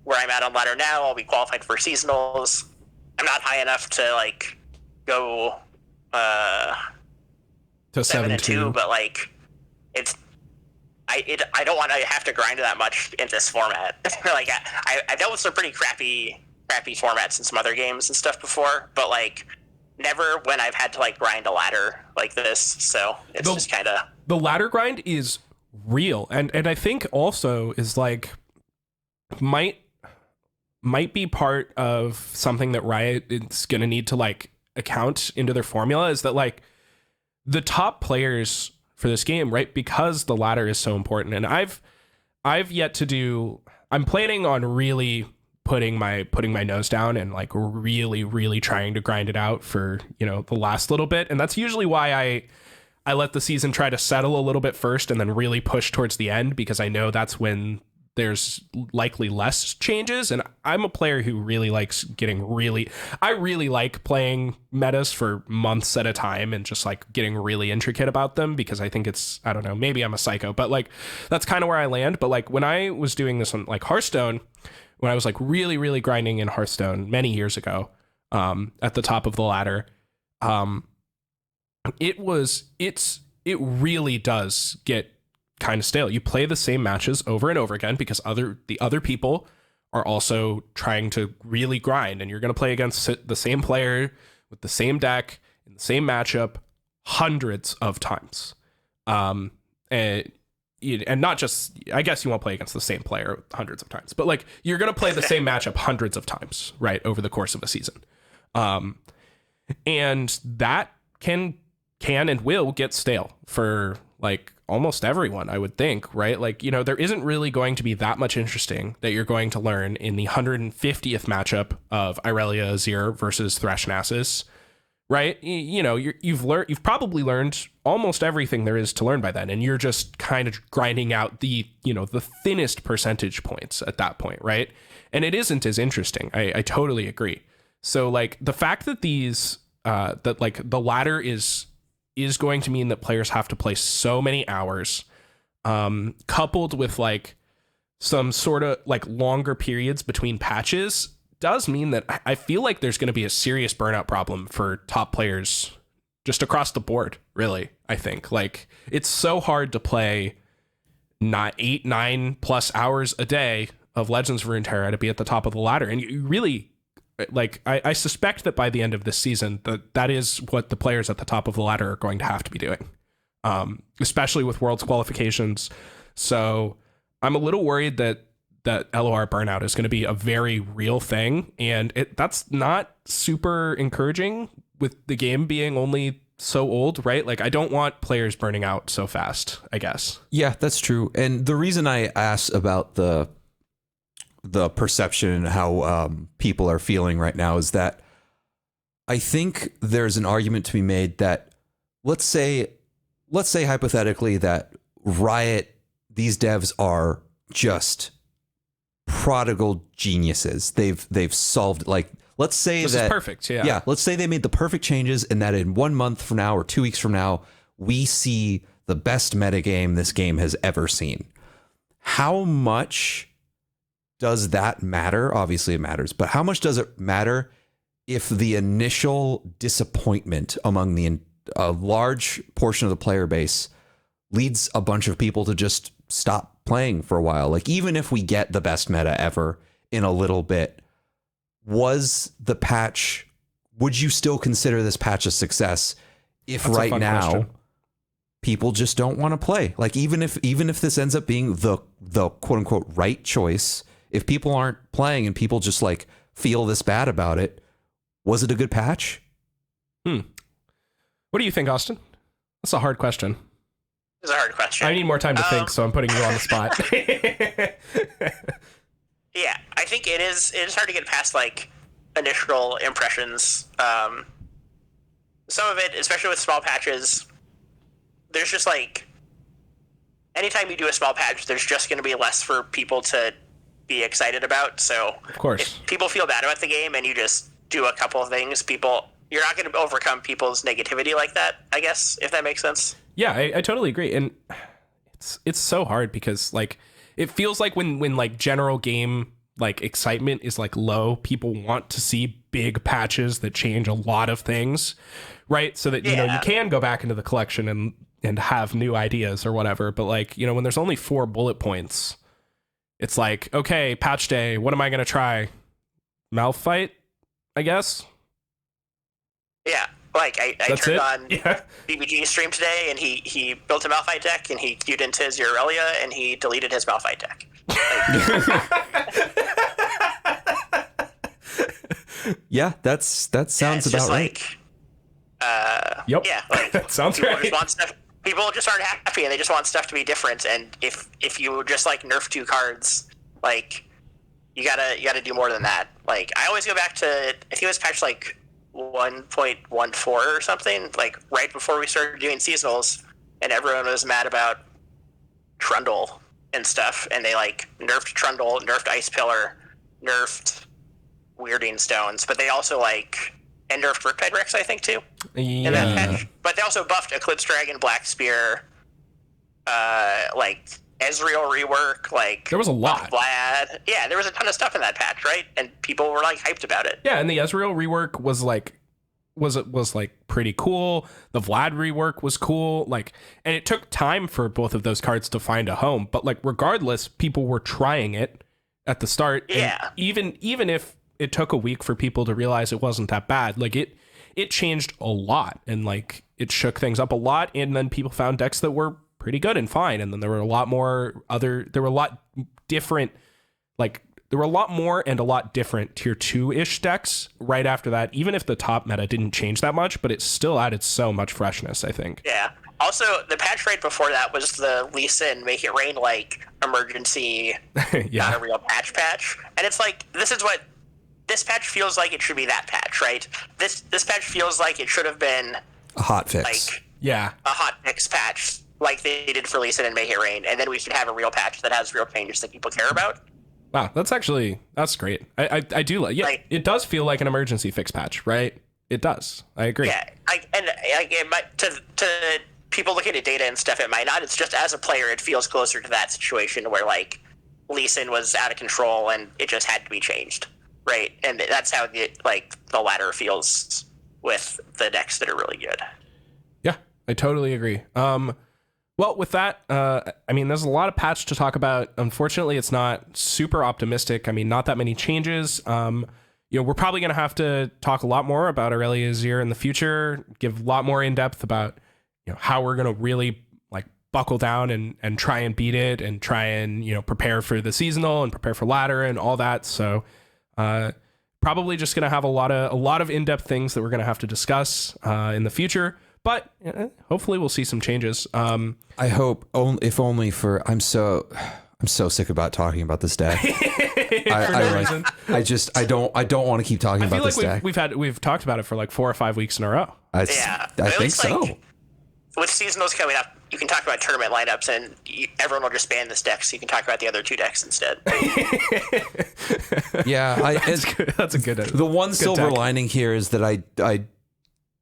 where I'm at on ladder now, I'll be qualified for seasonals. I'm not high enough to like go to 7-2, but like it's I don't want to have to grind that much in this format. Like I dealt with some pretty crappy formats in some other games and stuff before, but like never when I've had to like grind a ladder like this. So it's just kind of, the ladder grind is real, and I think also is like might be part of something that Riot is going to need to like account into their formula, is that like the top players for this game, right, because the ladder is so important. And I've yet to do, I'm planning on really putting my nose down and like really trying to grind it out for, you know, the last little bit. And that's usually why I let the season try to settle a little bit first and then really push towards the end, because I know that's when there's likely less changes. And I'm a player who really likes I really like playing metas for months at a time and just like getting really intricate about them, because I think it's, I don't know, maybe I'm a psycho, but like that's kind of where I land. But like when I was doing this on like Hearthstone, when I was like really grinding in Hearthstone many years ago, at the top of the ladder, it really does get kind of stale. You play the same matches over and over again because the other people are also trying to really grind, and you're going to play against the same player with the same deck in the same matchup hundreds of times. And not just, I guess you won't play against the same player hundreds of times, but like you're going to play the same matchup hundreds of times, right, over the course of a season. And that can and will get stale for like almost everyone, I would think, right? Like, you know, there isn't really going to be that much interesting that you're going to learn in the 150th matchup of Irelia Azir versus Thresh Nasus, right? You know, you've probably learned almost everything there is to learn by then, and you're just kind of grinding out the, you know, the thinnest percentage points at that point, right? And it isn't as interesting. I totally agree. So like the fact that that like the ladder is going to mean that players have to play so many hours, coupled with like some sort of like longer periods between patches, does mean that I feel like there's going to be a serious burnout problem for top players just across the board, really. I think like it's so hard to play not 8-9+ hours a day of Legends of Runeterra to be at the top of the ladder. And you really, like, I suspect that by the end of this season, that is what the players at the top of the ladder are going to have to be doing, especially with Worlds qualifications. So I'm a little worried that LOR burnout is going to be a very real thing, and that's not super encouraging with the game being only so old, right? Like, I don't want players burning out so fast, I guess. Yeah, that's true. And the reason I asked about the perception and how people are feeling right now is that I think there's an argument to be made that let's say hypothetically that Riot, these devs are just prodigal geniuses. They've solved, like, let's say this that is perfect. Yeah. Let's say they made the perfect changes and that in 1 month from now or 2 weeks from now, we see the best metagame this game has ever seen. How much does that matter? Obviously it matters, but how much does it matter if the initial disappointment among a large portion of the player base leads a bunch of people to just stop playing for a while? Like, even if we get the best meta ever in a little bit, would you still consider this patch a success if That's right now question. People just don't want to play? Like, even if this ends up being the quote unquote right choice, if people aren't playing and people just like feel this bad about it, was it a good patch? Hmm. What do you think, Austin? That's a hard question. It's a hard question. I need more time to think, so I'm putting you on the spot. Yeah, I think it is hard to get past like initial impressions. Some of it, especially with small patches, there's just like anytime you do a small patch, there's just going to be less for people to be excited about. So of course, if people feel bad about the game and you just do a couple of things, you're not going to overcome people's negativity like that, I guess, if that makes sense. Yeah, I totally agree. And it's so hard because like it feels like when like general game like excitement is like low, people want to see big patches that change a lot of things, right? So that you know you can go back into the collection and have new ideas or whatever. But like, you know, when there's only 4 bullet points, it's like, okay, patch day, what am I going to try? Malphite, I guess. Yeah. Like, I That's turned it? on Yeah. BBG stream today, and he built a Malphite deck, and he queued into his Aurelia, and he deleted his Malphite deck. Yeah, that sounds about right. Yep. Yeah, like, That sounds people right. just want stuff. People just aren't happy, and they just want stuff to be different. And if you just like nerf 2 cards, like you gotta do more than that. Like, I always go back to, I think it was patch like 1.14 or something, like right before we started doing seasonals, and everyone was mad about Trundle and stuff, and they like nerfed Trundle, nerfed Ice Pillar, nerfed Weirding Stones, but they also like nerfed Riptide Rex, I think, too, in that patch. But they also buffed Eclipse Dragon, Black Spear, like Ezreal rework, like There was a lot. Vlad. Yeah, there was a ton of stuff in that patch, right? And people were like hyped about it. Yeah, and the Ezreal rework was like pretty cool. The Vlad rework was cool. Like, and it took time for both of those cards to find a home. But like, regardless, people were trying it at the start. Yeah. And even if it took a week for people to realize it wasn't that bad, like it changed a lot, and like it shook things up a lot. And then people found decks that were pretty good and fine. And then there were a lot more different, like there were a lot more and a lot different tier 2-ish decks right after that, even if the top meta didn't change that much, but it still added so much freshness, I think. Yeah. Also, the patch right before that was the Lisa and Make It Rain, like, emergency, Yeah. not a real patch. And it's like, this patch feels like it should be that patch, right? This patch feels like it should have been A hot fix. like Yeah. a hot fix patch, like they did for Lisa and Make It Rain, and then we should have a real patch that has real changes that people care about. Wow, that's great. I do like, yeah, Like, it does feel like an emergency fix patch, right? It does. I agree. Yeah, it might, to people looking at data and stuff, it might not. It's just as a player, it feels closer to that situation where like Lee Sin was out of control and it just had to be changed, right? And that's how the ladder feels with the decks that are really good. Yeah, I totally agree. Well, with that, I mean, there's a lot of patch to talk about. Unfortunately, it's not super optimistic. I mean, not that many changes. You know, we're probably going to have to talk a lot more about Aurelia Azir in the future, give a lot more in depth about, you know, how we're going to really like buckle down and try and beat it and try and, you know, prepare for the seasonal and prepare for ladder and all that. So, probably just going to have a lot of in-depth things that we're going to have to discuss in the future. But hopefully we'll see some changes. I hope, if only for, I'm so sick about talking about this deck. I don't want to keep talking about this deck. We've talked about it for like 4 or 5 weeks in a row. I think so. Like, with seasonals coming up, you can talk about tournament lineups, and everyone will just ban this deck, so you can talk about the other 2 decks instead. Yeah, that's a good. The one good silver deck. lining here is that I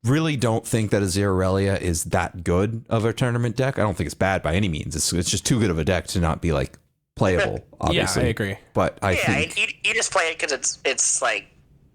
really don't think that Azir Aurelia is that good of a tournament deck. I don't think it's bad by any means. It's just too good of a deck to not be like playable. Obviously, Yeah, I agree. But I think you just play it because it's like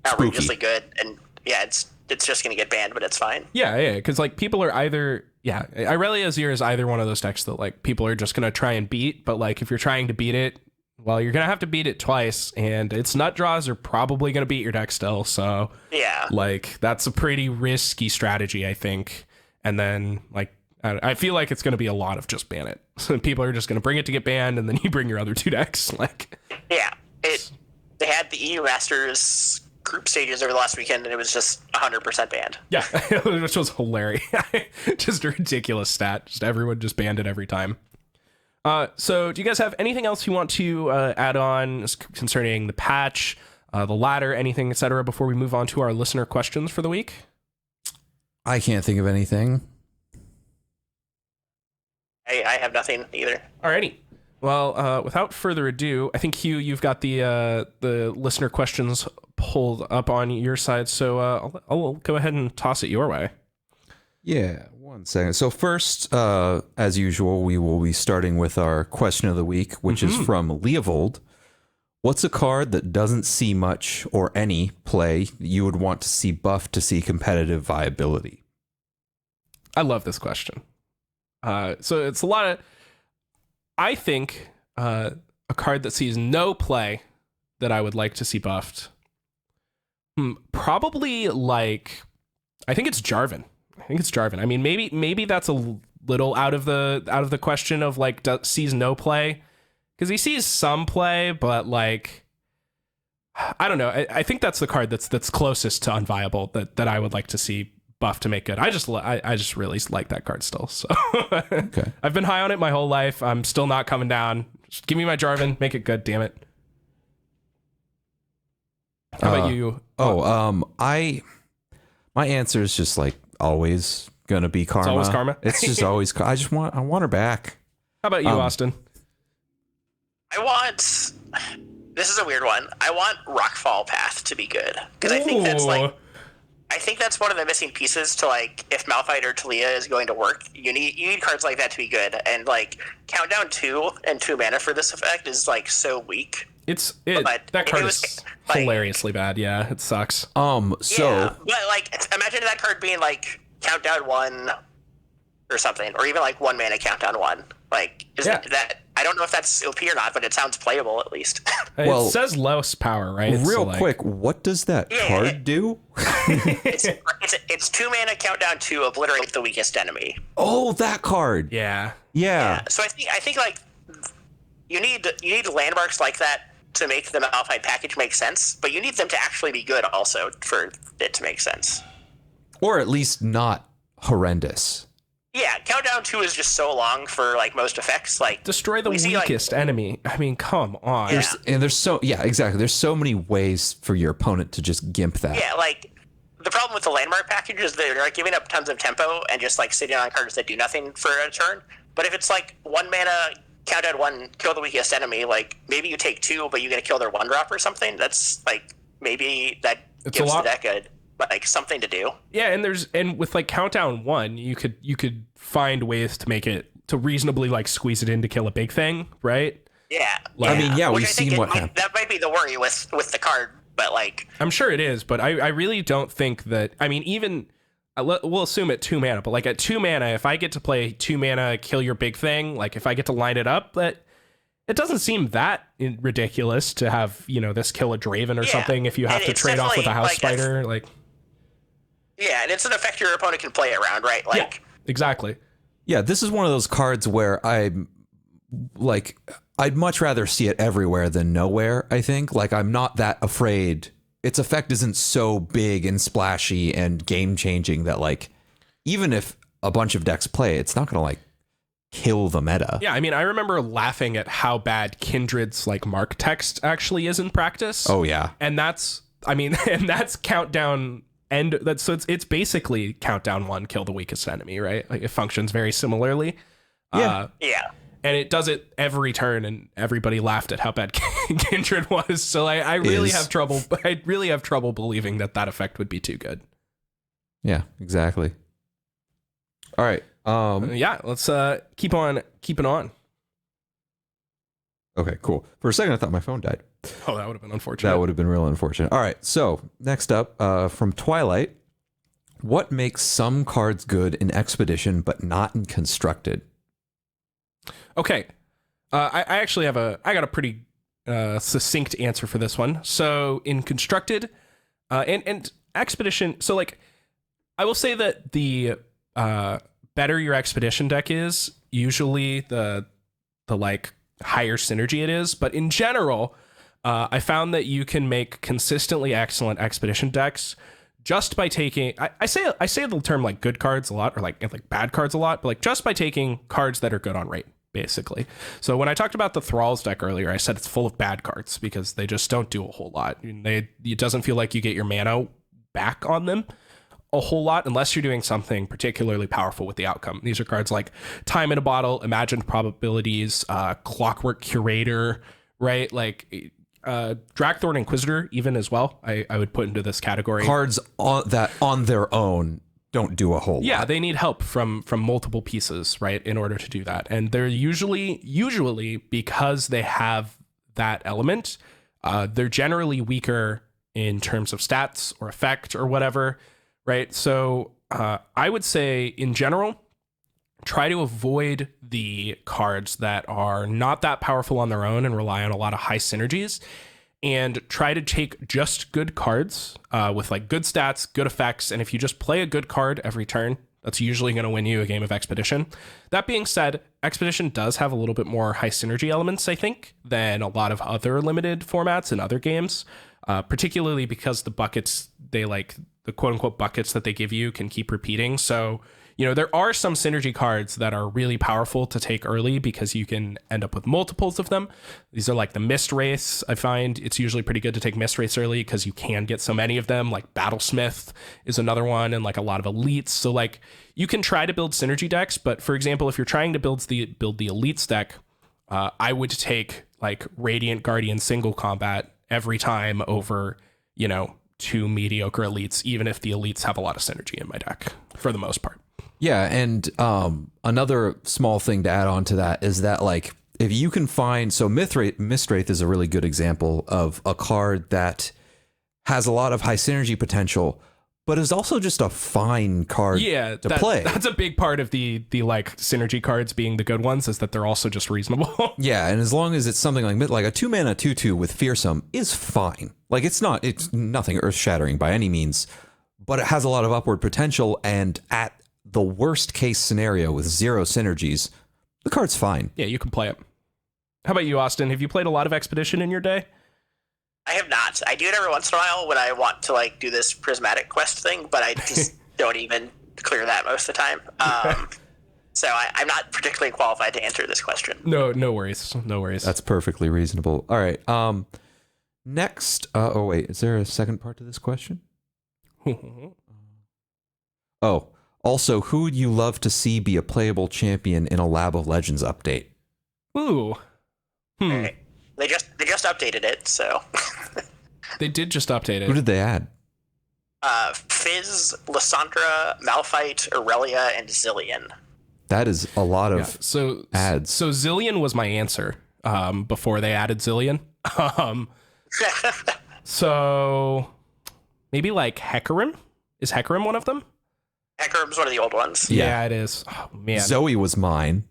outrageously good, and yeah, it's just gonna get banned, but it's fine. Yeah, because like people are either Aurelia Azir is either one of those decks that like people are just gonna try and beat, but like if you're trying to beat it, well, you're gonna have to beat it twice, and its nut draws are probably gonna beat your deck still. So Yeah, like that's a pretty risky strategy, I think. And then like I feel like it's gonna be a lot of just ban it. So people are just gonna bring it to get banned, and then you bring your other 2 decks. Like yeah. They had the EU Masters group stages over the last weekend, and it was just 100% banned. yeah, which was hilarious. Just a ridiculous stat. Just everyone just banned it every time. So do you guys have anything else you want to add on concerning the patch, the ladder, anything, etc., before we move on to our listener questions for the week? I can't think of anything. I have nothing either. Alrighty. Well, without further ado, I think Hugh, you've got the listener questions pulled up on your side, so I'll go ahead and toss it your way. Yeah, 1 second. So first, as usual, we will be starting with our question of the week, which is from Leovold. What's a card that doesn't see much or any play that you would want to see buffed to see competitive viability? I love this question. So it's a lot of. I think a card that sees no play that I would like to see buffed. Probably like, I think it's Jarvan. I mean, maybe that's a little out of the question of like sees no play, because he sees some play, but like, I don't know. I think that's the card that's closest to unviable that I would like to see buff to make good. I just really like that card still. So Okay. I've been high on it my whole life. I'm still not coming down. Just give me my Jarvan, make it good. Damn it. How about you? My answer is just like always gonna be Karma. It's always Karma? It's just always. I want her back. How about you, Austin? This is a weird one. I want Rockfall Path to be good, because I think that's one of the missing pieces to, like, if Malphite or Talia is going to work, you need cards like that to be good. And like Countdown 2 and 2 mana for this effect is like so weak. That card is hilariously bad. Yeah, it sucks. But like, imagine that card being like Countdown 1 or something, or even like 1 mana Countdown 1. Like, that, I don't know if that's OP or not, but it sounds playable at least. It says lowest power, right? Real quick, what does that card do? It's 2 mana Countdown 2, obliterate the weakest enemy. Oh, that card. Yeah. So I think like you need landmarks like that to make the Malphite package make sense, but you need them to actually be good also for it to make sense. Or at least not horrendous. Yeah, Countdown 2 is just so long for like most effects. Like, destroy the weakest enemy. I mean, come on. There's so many ways for your opponent to just gimp that. Yeah, like the problem with the landmark package is they're like giving up tons of tempo and just like sitting on cards that do nothing for a turn. But if it's like 1 mana Countdown 1, kill the weakest enemy, like maybe you take 2, but you get to kill their 1-drop or something. That's like, maybe that gives the deck like something to do. Yeah, and with like Countdown 1, you could find ways to make it to reasonably like squeeze it in to kill a big thing, right? Yeah. I mean, we've seen what happened. That might be the worry with the card, but like, I'm sure it is, but I really don't think that. I mean, even we'll assume at 2 mana, but like at 2 mana, if I get to play 2 mana, kill your big thing, like if I get to line it up, that it doesn't seem that ridiculous to have, this kill a Draven or something if you have to trade off with a House Spider, like. Yeah, and it's an effect your opponent can play around, right? Like, yeah, exactly. Yeah, this is one of those cards where I'd much rather see it everywhere than nowhere, I think. Like, I'm not that afraid. Its effect isn't so big and splashy and game-changing that, like, even if a bunch of decks play, it's not going to, like, kill the meta. Yeah, I mean, I remember laughing at how bad Kindred's, like, mark text actually is in practice. Oh, yeah. And that's Countdown... And it's basically Countdown 1, kill the weakest enemy, right? Like, it functions very similarly. Yeah. And it does it every turn, and everybody laughed at how bad Kindred was. So I really have trouble. I really have trouble believing that effect would be too good. Yeah, exactly. All right. Let's keep on keeping on. Okay, cool. For a second, I thought my phone died. Oh, that would have been unfortunate. That would have been real unfortunate. All right, so next up, from Twilight, what makes some cards good in Expedition but not in Constructed? Okay, I actually have I got a pretty succinct answer for this one. So in Constructed, and Expedition, so like I will say that the better your Expedition deck is, usually the like higher synergy it is. But in general, I found that you can make consistently excellent Expedition decks just by taking, I say the term like good cards a lot, or like bad cards a lot, but like just by taking cards that are good on rate, basically. So when I talked about the Thralls deck earlier, I said it's full of bad cards because they just don't do a whole lot. It doesn't feel like you get your mana back on them a whole lot unless you're doing something particularly powerful with the outcome. These are cards like Time in a Bottle, Imagined Probabilities, Clockwork Curator, right? Like Dragthorn Inquisitor even as well, I would put into this category. Cards on their own don't do a whole lot. Yeah, they need help from multiple pieces, right, in order to do that. And they're usually because they have that element, they're generally weaker in terms of stats or effect or whatever, right? So I would say in general, try to avoid the cards that are not that powerful on their own and rely on a lot of high synergies, and try to take just good cards with like good stats, good effects. And if you just play a good card every turn, that's usually going to win you a game of Expedition. That being said, Expedition does have a little bit more high synergy elements, I think, than a lot of other limited formats in other games, particularly because the buckets, they like the quote unquote buckets that they give you can keep repeating. So, you know, there are some synergy cards that are really powerful to take early because you can end up with multiples of them. These are like the Mist Wraiths. I find it's usually pretty good to take Mist Wraiths early because you can get so many of them. Like Battlesmith is another one, and like a lot of elites. So like you can try to build synergy decks, but for example, if you're trying to build the elites deck, I would take like Radiant Guardian single combat every time over, you know, 2 mediocre elites, even if the elites have a lot of synergy in my deck for the most part. Yeah, and another small thing to add on to that is that, like, if you can find... So Mistwraith is a really good example of a card that has a lot of high synergy potential, but is also just a fine card to play. That's a big part of the like synergy cards being the good ones, is that they're also just reasonable. Yeah, and as long as it's something like a 2-mana 2/2 with Fearsome is fine. Like, it's nothing earth-shattering by any means, but it has a lot of upward potential, and at the worst case scenario with 0 synergies, the card's fine. Yeah, you can play it. How about you, Austin? Have you played a lot of Expedition in your day? I have not. I do it every once in a while when I want to like do this prismatic quest thing, but I just don't even clear that most of the time. So I'm not particularly qualified to answer this question. No worries. No worries. That's perfectly reasonable. All right. Next. Oh wait, is there a second part to this question? Oh. Also, who would you love to see be a playable champion in a Lab of Legends update? Ooh. Right. They just updated it, so. They did just update it. Who did they add? Fizz, Lysandra, Malphite, Aurelia, and Zillion. That is a lot of ads. So Zillion was my answer before they added Zillion. So maybe like Hecarim? Is Hecarim one of them? Hecarim's one of the old ones. Yeah, it is. Oh, man. Zoe was mine.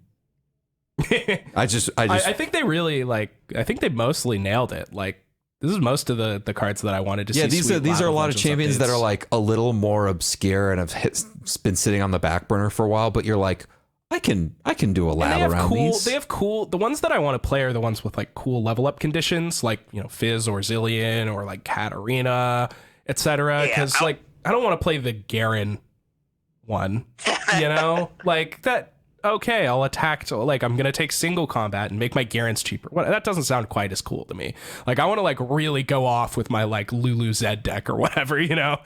I think they really I think they mostly nailed it. Like, this is most of the cards that I wanted to see. Yeah, these are a lot of champions that are like a little more obscure and have been sitting on the back burner for a while, but you're like, I can do a lab around these. They have cool. The ones that I want to play are the ones with like cool level up conditions, like, you know, Fizz or Zillion or like Katarina, etc. Because like I don't want to play the Garen one, you know, like that. Okay, I'll attack. Like, I'm gonna take single combat and make my Garens cheaper. Well, that doesn't sound quite as cool to me. Like, I want to like really go off with my like Lulu Zed deck or whatever, you know.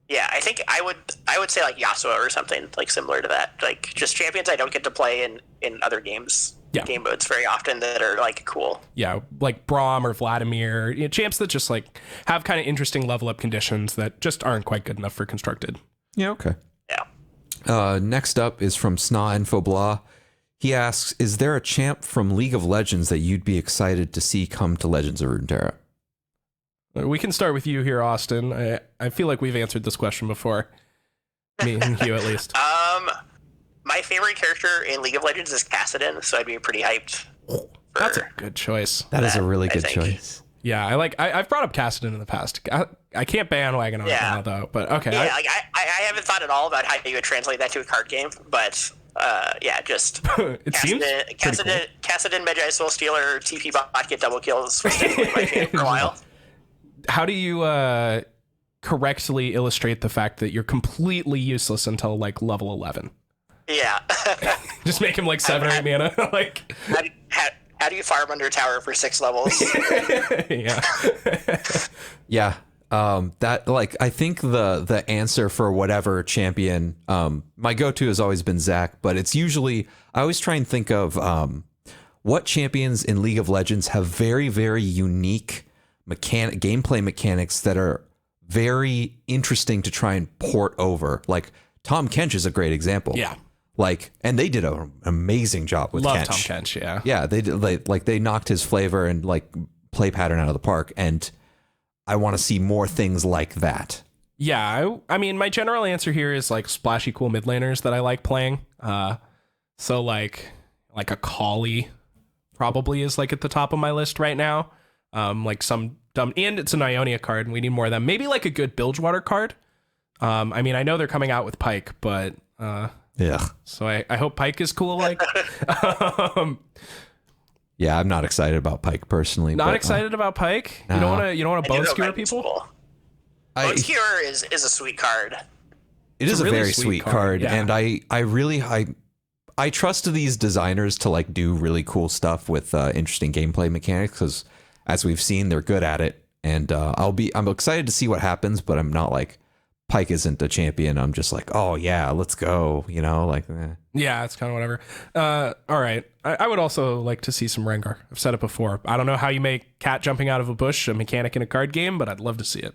Yeah, I think I would say like Yasuo or something like similar to that. Like just champions I don't get to play in other games, game modes very often that are like cool. Yeah, like Braum or Vladimir, you know, champs that just like have kind of interesting level up conditions that just aren't quite good enough for constructed. Yeah, okay. Yeah. Next up is from Sna Info Blah. He asks, is there a champ from League of Legends that you'd be excited to see come to Legends of Runeterra? We can start with you here, Austin. I feel like we've answered this question before. Me and you, at least. My favorite character in League of Legends is Kassadin, so I'd be pretty hyped. That's a good choice. That is a really good choice. Yeah, I've brought up Kassadin in the past. I can't bandwagon on it now, though. But okay. Yeah, I haven't thought at all about how you would translate that to a card game, but just it seems Kassadin, Magi Soul Stealer, TP bot get double kills was definitely my favorite for a while. How do you correctly illustrate the fact that you're completely useless until like level 11? Yeah. Just make him like 7 or 8 mana. Like, how do you farm under a tower for 6 levels? Yeah. Yeah. That, like, I think the answer for whatever champion, my go-to has always been Zac, but it's usually, I always try and think of what champions in League of Legends have very, very unique gameplay mechanics that are very interesting to try and port over. Like, Tahm Kench is a great example. Yeah. Like, and they did an amazing job with Love Kench. Tahm Kench, yeah. Yeah, they did, they knocked his flavor and like play pattern out of the park, and I want to see more things like that. Yeah, I mean, my general answer here is like splashy, cool mid laners that I like playing. So like a Kali probably is like at the top of my list right now. Like some dumb, and it's an Ionia card, and we need more of them. Maybe like a good Bilgewater card. I mean, I know they're coming out with Pike, but Yeah. So I hope Pike is cool. Like, yeah, I'm not excited about Pike personally. Not excited about Pike. No. You don't want to bone skewer people. Cool. Bone skewer is a sweet card. It is a really very sweet card, yeah. and I trust these designers to like do really cool stuff with interesting gameplay mechanics, because as we've seen, they're good at it. And I'm excited to see what happens, but I'm not like, Pike isn't a champion. I'm just like, oh yeah, let's go. You know, like Yeah, it's kind of whatever. All right, I would also like to see some Rengar. I've said it before. I don't know how you make cat jumping out of a bush a mechanic in a card game, but I'd love to see it.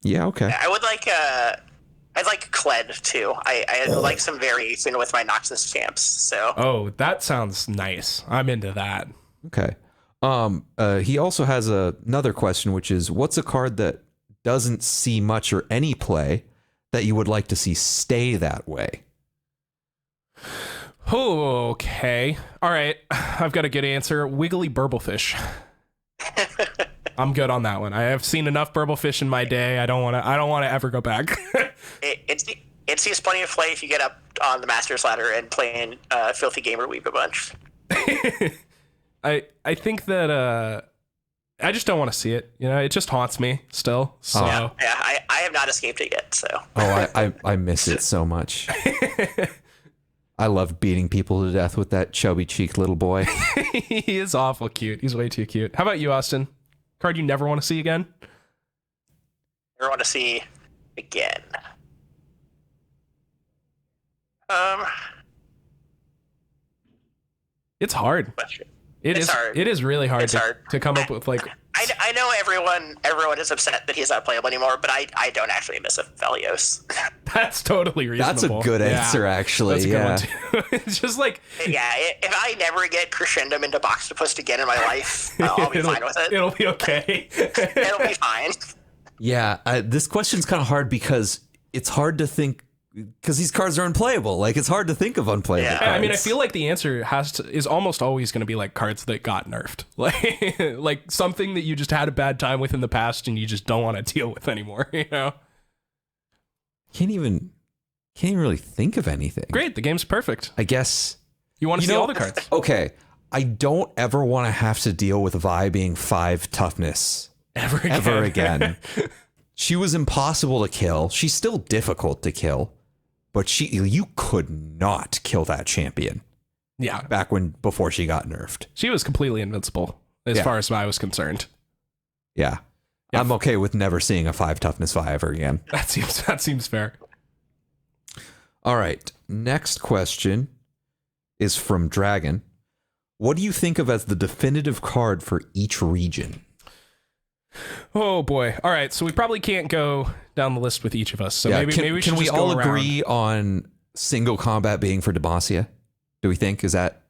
Yeah, okay. I would like I'd like Kled too. I like some variation with my Noxus champs. So Oh, that sounds nice. I'm into that. Okay. He also has another question, which is, what's a card that doesn't see much or any play that you would like to see stay that way? Okay. All right. I've got a good answer. Wiggly Burblefish. I'm good on that one. I have seen enough Burblefish in my day. I don't want to ever go back. it sees plenty of play if you get up on the Masters ladder and playing Filthy Gamer Weep a bunch. I think that I just don't want to see it. You know, it just haunts me still. So yeah, I have not escaped it yet. So I miss it so much. I love beating people to death with that chubby cheeked little boy. He is awful cute. He's way too cute. How about you, Austin? Card you never want to see again? Never want to see again. It's hard. Question. It's hard. It is really hard to come up with like. I know everyone is upset that he's not playable anymore, but I don't actually miss Aphelios. That's totally reasonable. That's a good answer, actually. That's a good one too. It's just like, yeah, if I never get crescendum into Boxtopus again in my life, I'll be fine with it. It'll be okay. It'll be fine. Yeah, this question's kind of hard because it's hard to think, because these cards are unplayable. Like, it's hard to think of unplayable cards. I mean, I feel like the answer is almost always going to be like cards that got nerfed, like something that you just had a bad time with in the past and you just don't want to deal with anymore. You know, can't even really think of anything. Great, the game's perfect. I guess you want to see all the cards. Okay, I don't ever want to have to deal with Vi being 5 toughness ever again. She was impossible to kill. She's still difficult to kill, but you could not kill that champion. Yeah. Before she got nerfed. She was completely invincible as far as I was concerned. Yeah. I'm okay with never seeing a 5 toughness Vi ever again. That seems fair. All right. Next question is from Dragon. What do you think of as the definitive card for each region? Oh boy. All right, so we probably can't go down the list with each of us. So maybe we should can we just all go agree on single combat being for Demacia? Do we think? Is that?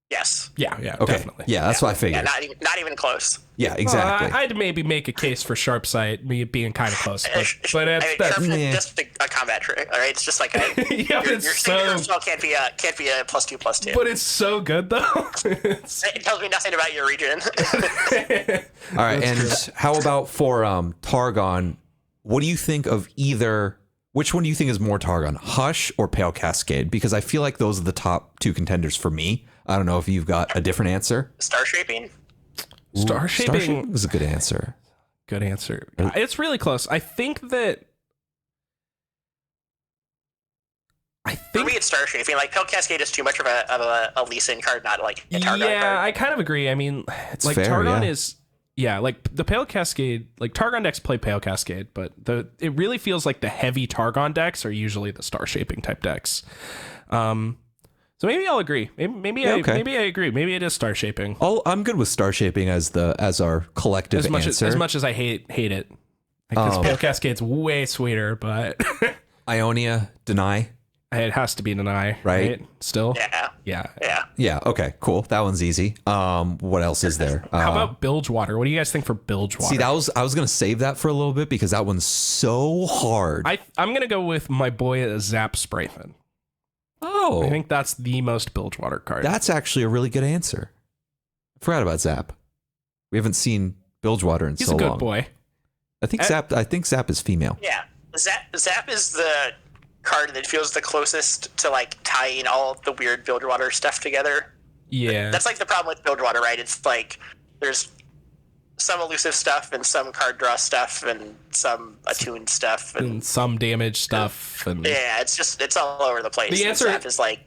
Yes. Yeah, okay. Definitely. Yeah, that's what I figured. Yeah, not even close. Yeah, exactly. I'd maybe make a case for Sharpsight being kind of close, but that's just a combat trick. All right, it's just like your signature spell can't be a +2/+2. But it's so good though. It tells me nothing about your region. All right, and how about for Targon? What do you think of either? Which one do you think is more Targon, Hush or Pale Cascade? Because I feel like those are the top 2 contenders for me. I don't know if you've got a different answer. Star Shaping. Star Shaping was a good answer. Good answer. It's really close. I think for me it's Star Shaping. Like Pale Cascade is too much of a Lee Sin card, not like a Targon card. I kind of agree. I mean, it's like fair, Targon is. Yeah, like the Pale Cascade, like Targon decks play Pale Cascade, but it really feels like the heavy Targon decks are usually the Star Shaping type decks. So maybe I'll agree. Maybe I agree. Maybe it is Star Shaping. I'm good with Star Shaping as our collective answer. As much as I hate it, because Pale Cascade's way sweeter, but Ionia, Deny. It has to be Deny, right? Still, yeah. Yeah. Yeah. Okay. Cool. That one's easy. What else is there? How about Bilgewater? What do you guys think for Bilgewater? See, I was gonna save that for a little bit because that one's so hard. I'm gonna go with my boy Zap Sprayfin. Oh, I think that's the most Bilgewater card. that's actually a really good answer. I forgot about Zap. We haven't seen Bilgewater in He's so a good long. boy. I think Zap is female. Yeah, Zap is the card that feels the closest to like tying all of the weird Bilgewater stuff together. Yeah. That's like the problem with Bilgewater, right? It's like there's some elusive stuff and some card draw stuff and some attuned stuff and some damage stuff. And yeah, it's all over the place. The answer Zap is like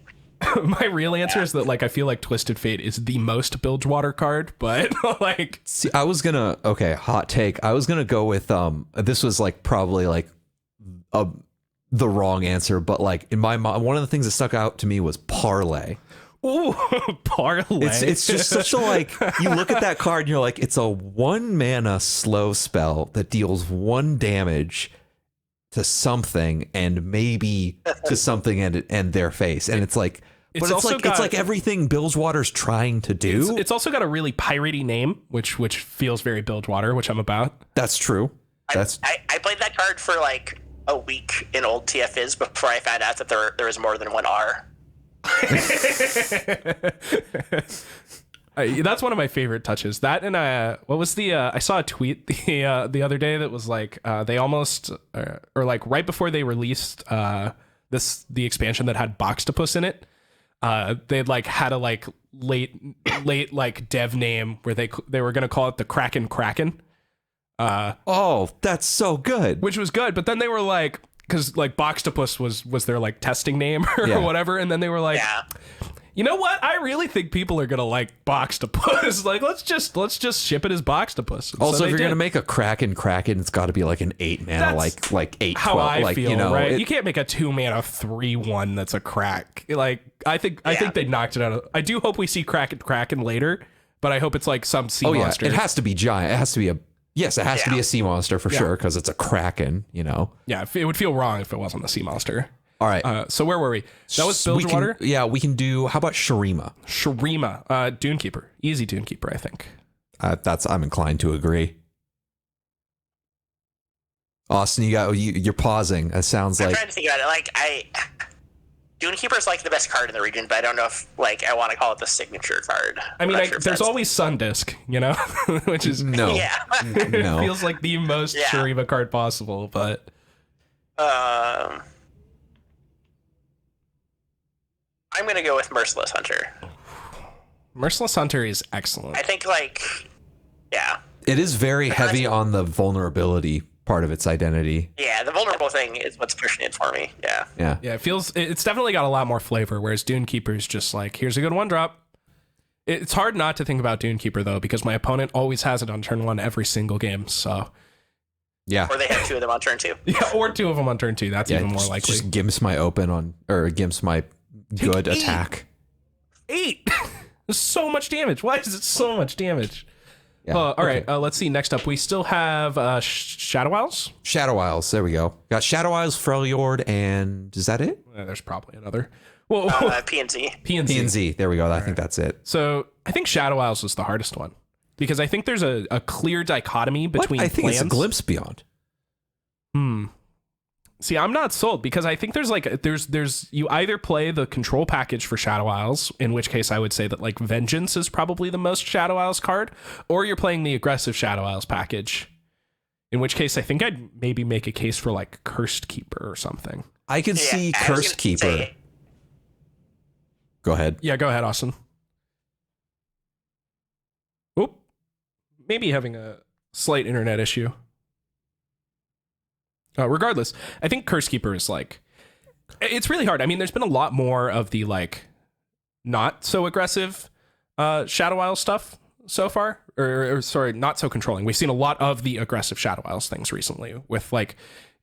my real answer is that like I feel like Twisted Fate is the most Bilgewater card, but like See, hot take. I was gonna go with this was like probably like the wrong answer, but like in my mind, one of the things that stuck out to me was Parlay. ooh, Parlay. It's just such a like you look at that card and you're like, it's a 1 mana slow spell that deals 1 damage to something and maybe to something and their face, and it's like. But it's like everything Bilgewater's trying to do. It's also got a really piratey name, which feels very Bilgewater, which I'm about. That's true. I played that card for like a week in old TFIs before I found out that there was more than one R. That's one of my favorite touches. That and what was the I saw a tweet the other day that was like they almost or like right before they released the expansion that had Boxtopus in it. They'd like had a like late like dev name where they were gonna call it the Kraken. Oh, that's so good. Which was good, but then they were like, because like Boxtopus was their like testing name or whatever, and then they were like, you know what? I really think people are gonna like Boxtopus. Like let's just ship it as Boxtopus. And also, so if you're did. gonna make a Kraken, it's got to be like an 8 mana, like 8. How 12, I like, feel, you know, right? You can't make a 2 mana 3/1 that's a crack. Like I think they knocked it out. I do hope we see Kraken later, but I hope it's like some sea monster. It has to be giant. It has to be a to be a sea monster for sure because it's a Kraken. You know. Yeah, it would feel wrong if it wasn't a sea monster. All right. So where were we? That was Bilgewater? We can do, how about Shurima? Dunekeeper. Easy Dunekeeper, I think. I'm inclined to agree. Austin, you're pausing. It sounds I'm like... trying to think about it. Like, Dunekeeper is like the best card in the region, but I don't know if like I want to call it the signature card. I mean, there's always Sundisk, you know, which is no. It feels like the most Shurima card possible, but I'm gonna go with Merciless Hunter. Merciless Hunter is excellent. I think it is very heavy on the vulnerability part of its identity. Yeah, the vulnerable thing is what's pushing it for me. Yeah. It's definitely got a lot more flavor, whereas Dunekeeper is just like, here's a good 1-drop. It's hard not to think about Dunekeeper though, because my opponent always has it on turn 1 every single game. So yeah, or they have 2 of them on turn 2. Yeah, or 2 of them on turn 2. That's even more likely. Just gimps my gimps my good attack. 8. There's so much damage. Why is it so much damage? Yeah. All right. Let's see. Next up, we still have Shadow Isles. Shadow Isles. There we go. Got Shadow Isles, Freljord, and is that it? There's probably another. Well, PNZ. PNZ. There we go. I think that's it. So I think Shadow Isles was the hardest one because I think there's a clear dichotomy between. I think plans. it's a Glimpse Beyond. See, I'm not sold because I think there's you either play the control package for Shadow Isles, in which case I would say that like Vengeance is probably the most Shadow Isles card, or you're playing the aggressive Shadow Isles package, in which case I think I'd maybe make a case for like Cursed Keeper or something. I could see Cursed Keeper. Go ahead. Yeah, go ahead, Austin. Oop. Maybe having a slight internet issue. Regardless, I think Curse Keeper is like, it's really hard. I mean, there's been a lot more of the like not so aggressive Shadow Isles stuff so far, or sorry, not so controlling. We've seen a lot of the aggressive Shadow Isles things recently with like,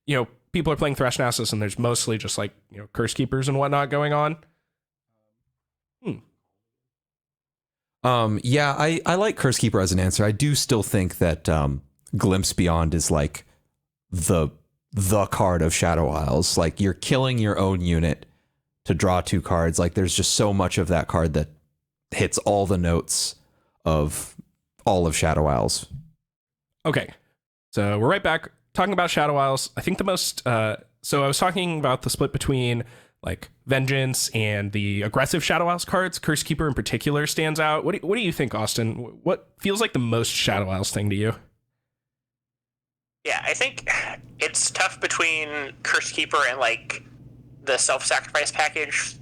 you know, people are playing Thresh Nasus and there's mostly just like, you know, Curse Keepers and whatnot going on. Yeah, I like Curse Keeper as an answer. I do still think that Glimpse Beyond is like the card of Shadow Isles. Like you're killing your own unit to draw 2 cards. Like there's just so much of that card that hits all the notes of all of Shadow Isles. Okay, so we're right back talking about Shadow Isles. I think the most so I was talking about the split between like Vengeance and the aggressive Shadow Isles cards. Curse Keeper in particular stands out. What do you think, Austin? What feels like the most Shadow Isles thing to you? Yeah, I think it's tough between Curse Keeper and like the self-sacrifice package.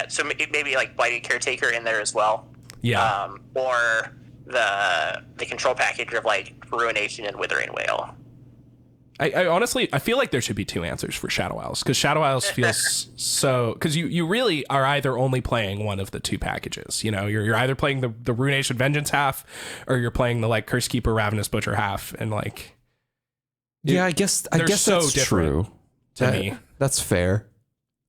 So maybe like Blighted Caretaker in there as well. Yeah. Or the control package of like Ruination and Withering Wail. I honestly, I feel like there should be 2 answers for Shadow Isles, because Shadow Isles feels so, because you really are either only playing one of the 2 packages. You know, you're either playing the Ruination Vengeance half, or you're playing the like Curse Keeper Ravenous Butcher half, and like I guess so that's true to me. That's fair.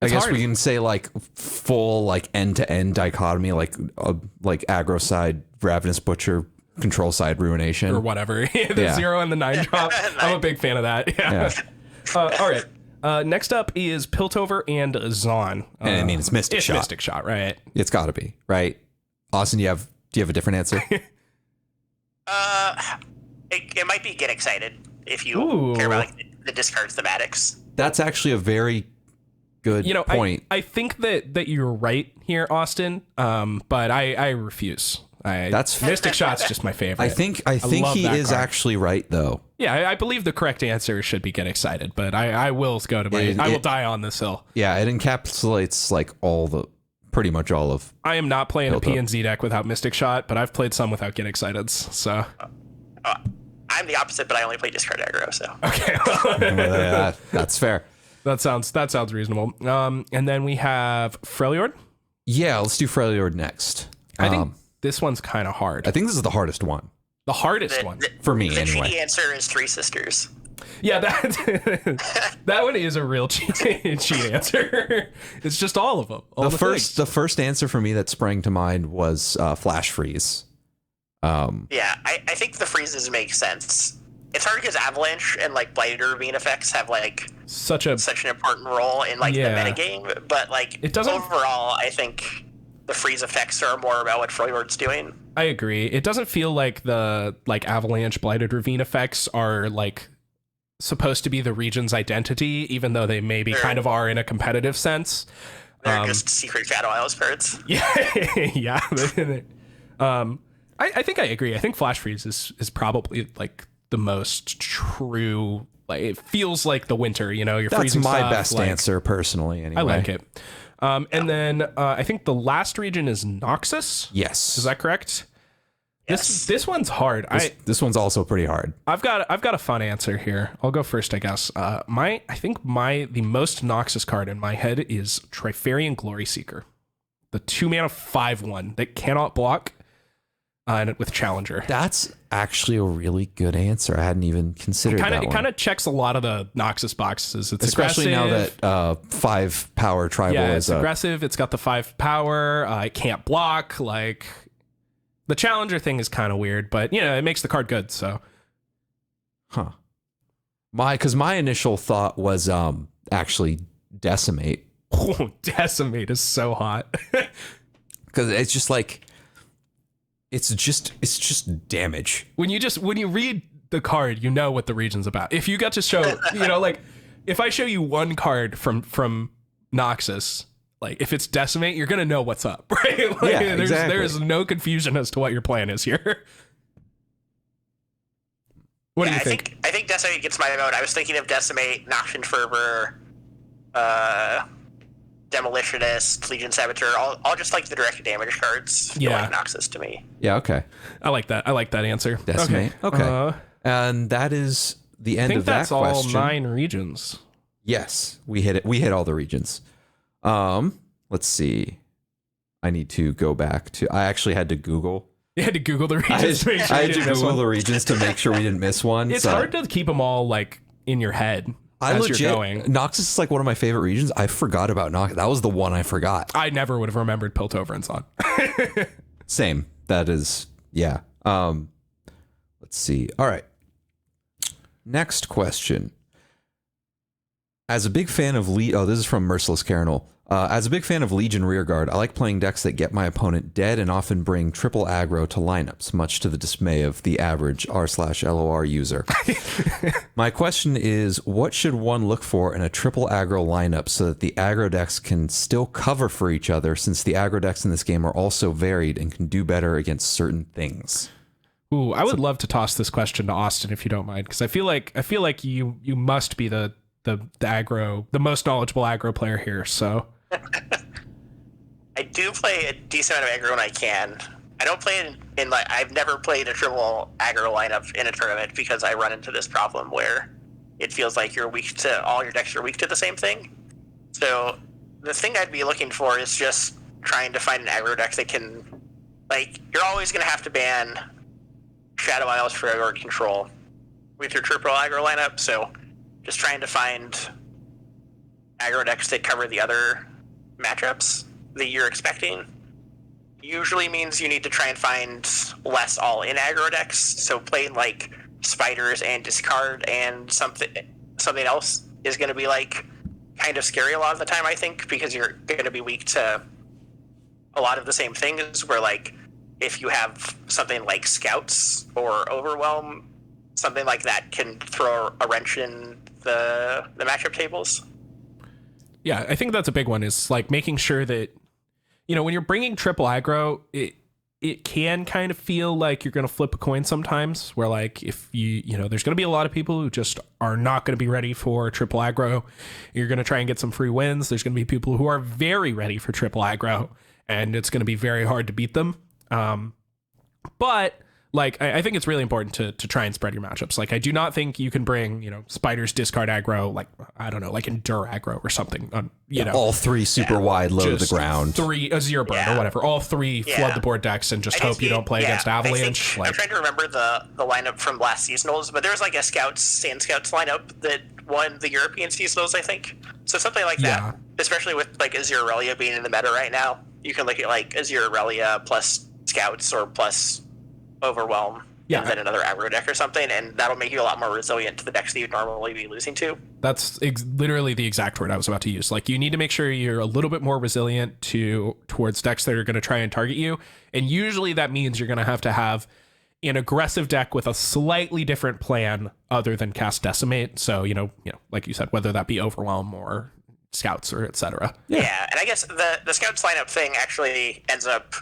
It's I guess hard. we can say like full like end-to-end dichotomy, like aggro side Ravenous Butcher, control side Ruination, or whatever. The 0 and the 9 drop. I'm a big fan of that. Yeah. All right. Next up is Piltover and Zon. And I mean, it's Mystic Shot. Mystic Shot, right? It's got to be, right? Austin, do you have a different answer? It might be Get Excited if you care about like the discard thematics. That's actually a very good point. I think that you're right here, Austin. But I refuse. That's Mystic Shot's just my favorite. I think he is actually right though. Yeah, I believe the correct answer should be Get Excited, but I will go to I will die on this hill. Yeah, it encapsulates like pretty much all of. I am not playing a PNZ deck without Mystic Shot, but I've played some without Get Exciteds. So I'm the opposite, but I only play discard aggro. So okay, that's fair. That sounds reasonable. And then we have Freljord. Yeah, let's do Freljord next. I think this one's kind of hard. I think this is the hardest one. The hardest one for me, the anyway. cheaty answer is Three Sisters. Yeah, that one is a real cheat answer. It's just all of them. The first answer for me that sprang to mind was Flash Freeze. Yeah, I think the freezes make sense. It's hard because Avalanche and like Blighted Ravine effects have like such an important role in like the metagame, but like it doesn't. Overall, I think the freeze effects are more about what Freljord's doing. I agree. It doesn't feel like the like Avalanche Blighted Ravine effects are like supposed to be the region's identity, even though they maybe kind of are in a competitive sense. They're just secret Shadow Isles cards. Yeah, yeah. I think I agree. I think Flash Freeze is probably like the most true. Like it feels like the winter. You know, you're freezing. That's my stuff, best answer personally. Anyway, I like it. And then I think the last region is Noxus. Yes, is that correct? Yes. This one's hard. This one's also pretty hard. I've got a fun answer here. I'll go first, I guess. The most Noxus card in my head is Trifarian Glory Seeker, the 2-mana 5/1 that cannot block, and with Challenger. That's actually a really good answer. I hadn't even considered that one. It kind of checks a lot of the Noxus boxes. It's especially aggressive. Now that 5 power tribal is aggressive. It's got the 5 power. It can't block. Like the Challenger thing is kind of weird, but you know it makes the card good. So, because my initial thought was actually Decimate. Oh, Decimate is so hot. Because it's just like. It's just damage. When you read the card, you know what the region's about. If you got to show, like if I show you one card from Noxus, like if it's Decimate, you're gonna know what's up, right? Like, yeah, exactly. There's no confusion as to what your plan is here. What do you think? I think Decimate gets my vote. I was thinking of Decimate, Noxian Fervor, Demolitionist, Legion Saboteur, all just like the direct damage cards. Like Noxus to me. Yeah, okay. I like that answer. Decimate. Okay. And that is the end of that question. I think that's all 9 regions. Yes, we hit it. We hit all the regions. Let's see. I need to go back to. I actually had to Google. You had to Google the regions. I had to Google the regions to make sure we didn't miss one. It's hard to keep them all like in your head. You're going. Noxus is like one of my favorite regions. I forgot about Noxus. That was the one I forgot. I never would have remembered Piltover and Zon. Same. That is, yeah. Let's see. All right. Next question. As a big fan of this is from Merciless Carinal. As a big fan of Legion Rearguard, I like playing decks that get my opponent dead and often bring triple aggro to lineups, much to the dismay of the average r/LOR user. My question is, what should one look for in a triple aggro lineup so that the aggro decks can still cover for each other, since the aggro decks in this game are also varied and can do better against certain things? Ooh, I would love to toss this question to Austin if you don't mind, because I feel like you must be the aggro, the most knowledgeable aggro player here. So I do play a decent amount of aggro when I can. I don't play it in like, I've never played a triple aggro lineup in a tournament because I run into this problem where it feels like you're weak to all your decks are weak to the same thing. So the thing I'd be looking for is just trying to find an aggro deck that can, like, you're always going to have to ban Shadow Isles for aggro control with your triple aggro lineup. So just trying to find aggro decks that cover the other matchups that you're expecting usually means you need to try and find less all-in aggro decks. So playing like spiders and discard and something else is going to be like kind of scary a lot of the time, I think, because you're going to be weak to a lot of the same things. Where like if you have something like scouts or overwhelm, something like that can throw a wrench in the matchup tables. yeah, I think that's a big one, is like making sure that, you know, when you're bringing triple aggro, it can kind of feel like you're going to flip a coin sometimes, where like if you know, there's going to be a lot of people who just are not going to be ready for triple aggro. You're going to try and get some free wins. There's going to be people who are very ready for triple aggro, and it's going to be very hard to beat them. But like, I think it's really important to try and spread your matchups. Like, I do not think you can bring, you know, spiders discard aggro, like, I don't know, like endure aggro or something on, you know, all three super wide low to the ground, a zero burn or whatever, all three flood the board decks and just hope you don't play against Avalanche. I'm trying to remember the lineup from last seasonals, but there was like a Sand Scouts lineup that won the European seasonals, I think. So something like that, especially with like Azir Aurelia being in the meta right now, you can look at like Azir Aurelia plus Scouts or plus Overwhelm, and then another aggro deck or something, and that'll make you a lot more resilient to the decks that you'd normally be losing to. That's literally the exact word I was about to use. Like, you need to make sure you're a little bit more resilient towards decks that are going to try and target you, and usually that means you're going to have an aggressive deck with a slightly different plan other than cast Decimate. So, you know, like you said, whether that be Overwhelm or Scouts or etc. Yeah, and I guess the Scouts lineup thing actually ends up.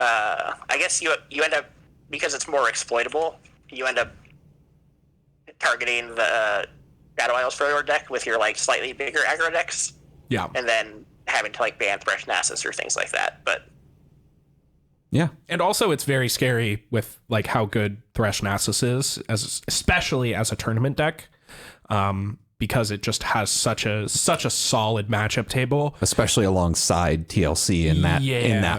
I guess you end up, because it's more exploitable, you end up targeting the Shadow Isles for your deck with your like slightly bigger aggro decks. Yeah. And then having to like ban Thresh Nasus or things like that. But yeah. And also it's very scary with like how good Thresh Nasus is, especially as a tournament deck. Because it just has such a solid matchup table, especially alongside TLC in that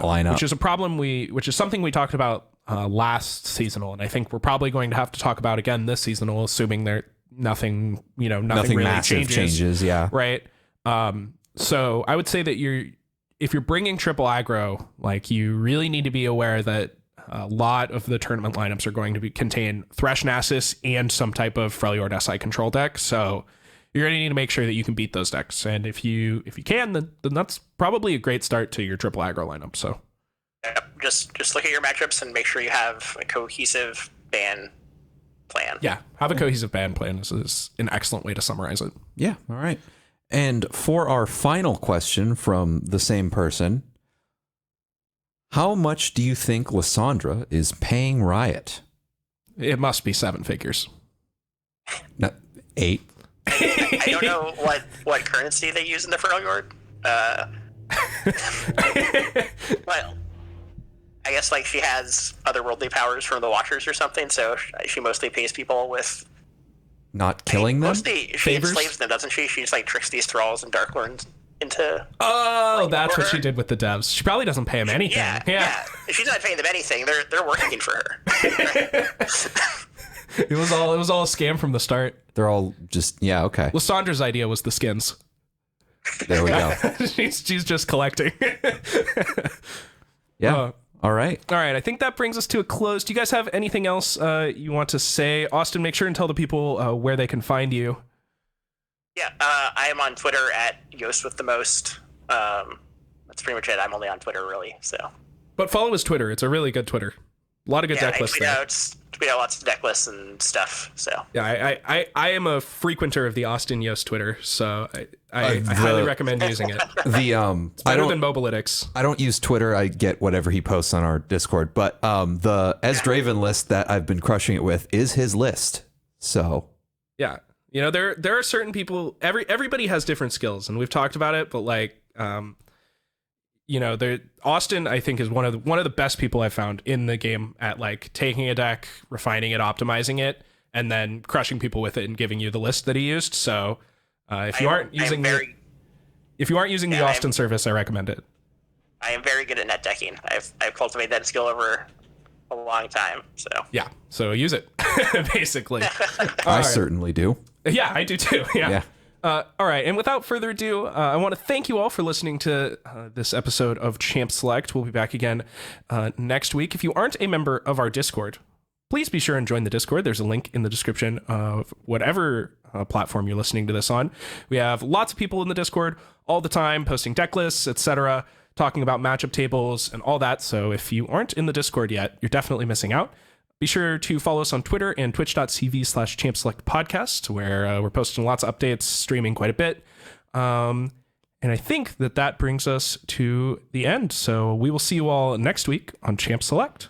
lineup, which is something we talked about last seasonal, and I think we're probably going to have to talk about again this seasonal, assuming nothing really massive changes, yeah, right. So I would say that if you're bringing triple aggro, like, you really need to be aware that a lot of the tournament lineups are going to contain Thresh Nasus and some type of Freljord SI control deck. So you're going to need to make sure that you can beat those decks. And if you can, then that's probably a great start to your triple aggro lineup. So just look at your matchups and make sure you have a cohesive ban plan. Yeah, have a cohesive ban plan is an excellent way to summarize it. Yeah, all right. And for our final question from the same person, how much do you think Lysandra is paying Riot? It must be 7 figures. No, 8. I don't know what currency they use in the Freljord. Well, I guess like she has otherworldly powers from the Watchers or something, so she mostly pays people with not killing them. Mostly she enslaves them, doesn't she? She just like tricks these thralls and Darklords into. Oh, that's what she did with the devs. She probably doesn't pay them anything. Yeah. She's not paying them anything. They're working for her. It was all a scam from the start. They're all just okay. Lysandra's idea was the skins. There we go. she's just collecting. Yeah. All right. I think that brings us to a close. Do you guys have anything else you want to say? Austin, make sure and tell the people where they can find you. Yeah, I am on Twitter at Y0stwiththeMost. That's pretty much it. I'm only on Twitter, really. So, But follow his Twitter. It's a really good Twitter. A lot of good deck lists there. Tweet out lots of deck lists and stuff. So yeah, I am a frequenter of the Austin Yost Twitter, so I highly recommend using it. It's better than Mobilytics. I don't use Twitter. I get whatever he posts on our Discord. But the Esdraven list that I've been crushing it with is his list. So yeah, there are certain people. Everybody has different skills, and we've talked about it. But like, Austin, I think, is one of the best people I've found in the game at like taking a deck, refining it, optimizing it, and then crushing people with it and giving you the list that he used. So if you aren't using the Austin service, I recommend it. I am very good at net decking. I've cultivated that skill over a long time. So yeah, so use it basically. I certainly do. Yeah, I do too. Yeah. All right, and without further ado, I want to thank you all for listening to this episode of Champ Select. We'll be back again next week. If you aren't a member of our Discord, please be sure and join the Discord. There's a link in the description of whatever platform you're listening to this on. We have lots of people in the Discord all the time, posting deck lists, etc., talking about matchup tables and all that. So if you aren't in the Discord yet, you're definitely missing out. Be sure to follow us on Twitter and twitch.tv/ChampSelectPodcast, where we're posting lots of updates, streaming quite a bit. And I think that brings us to the end. So we will see you all next week on Champ Select.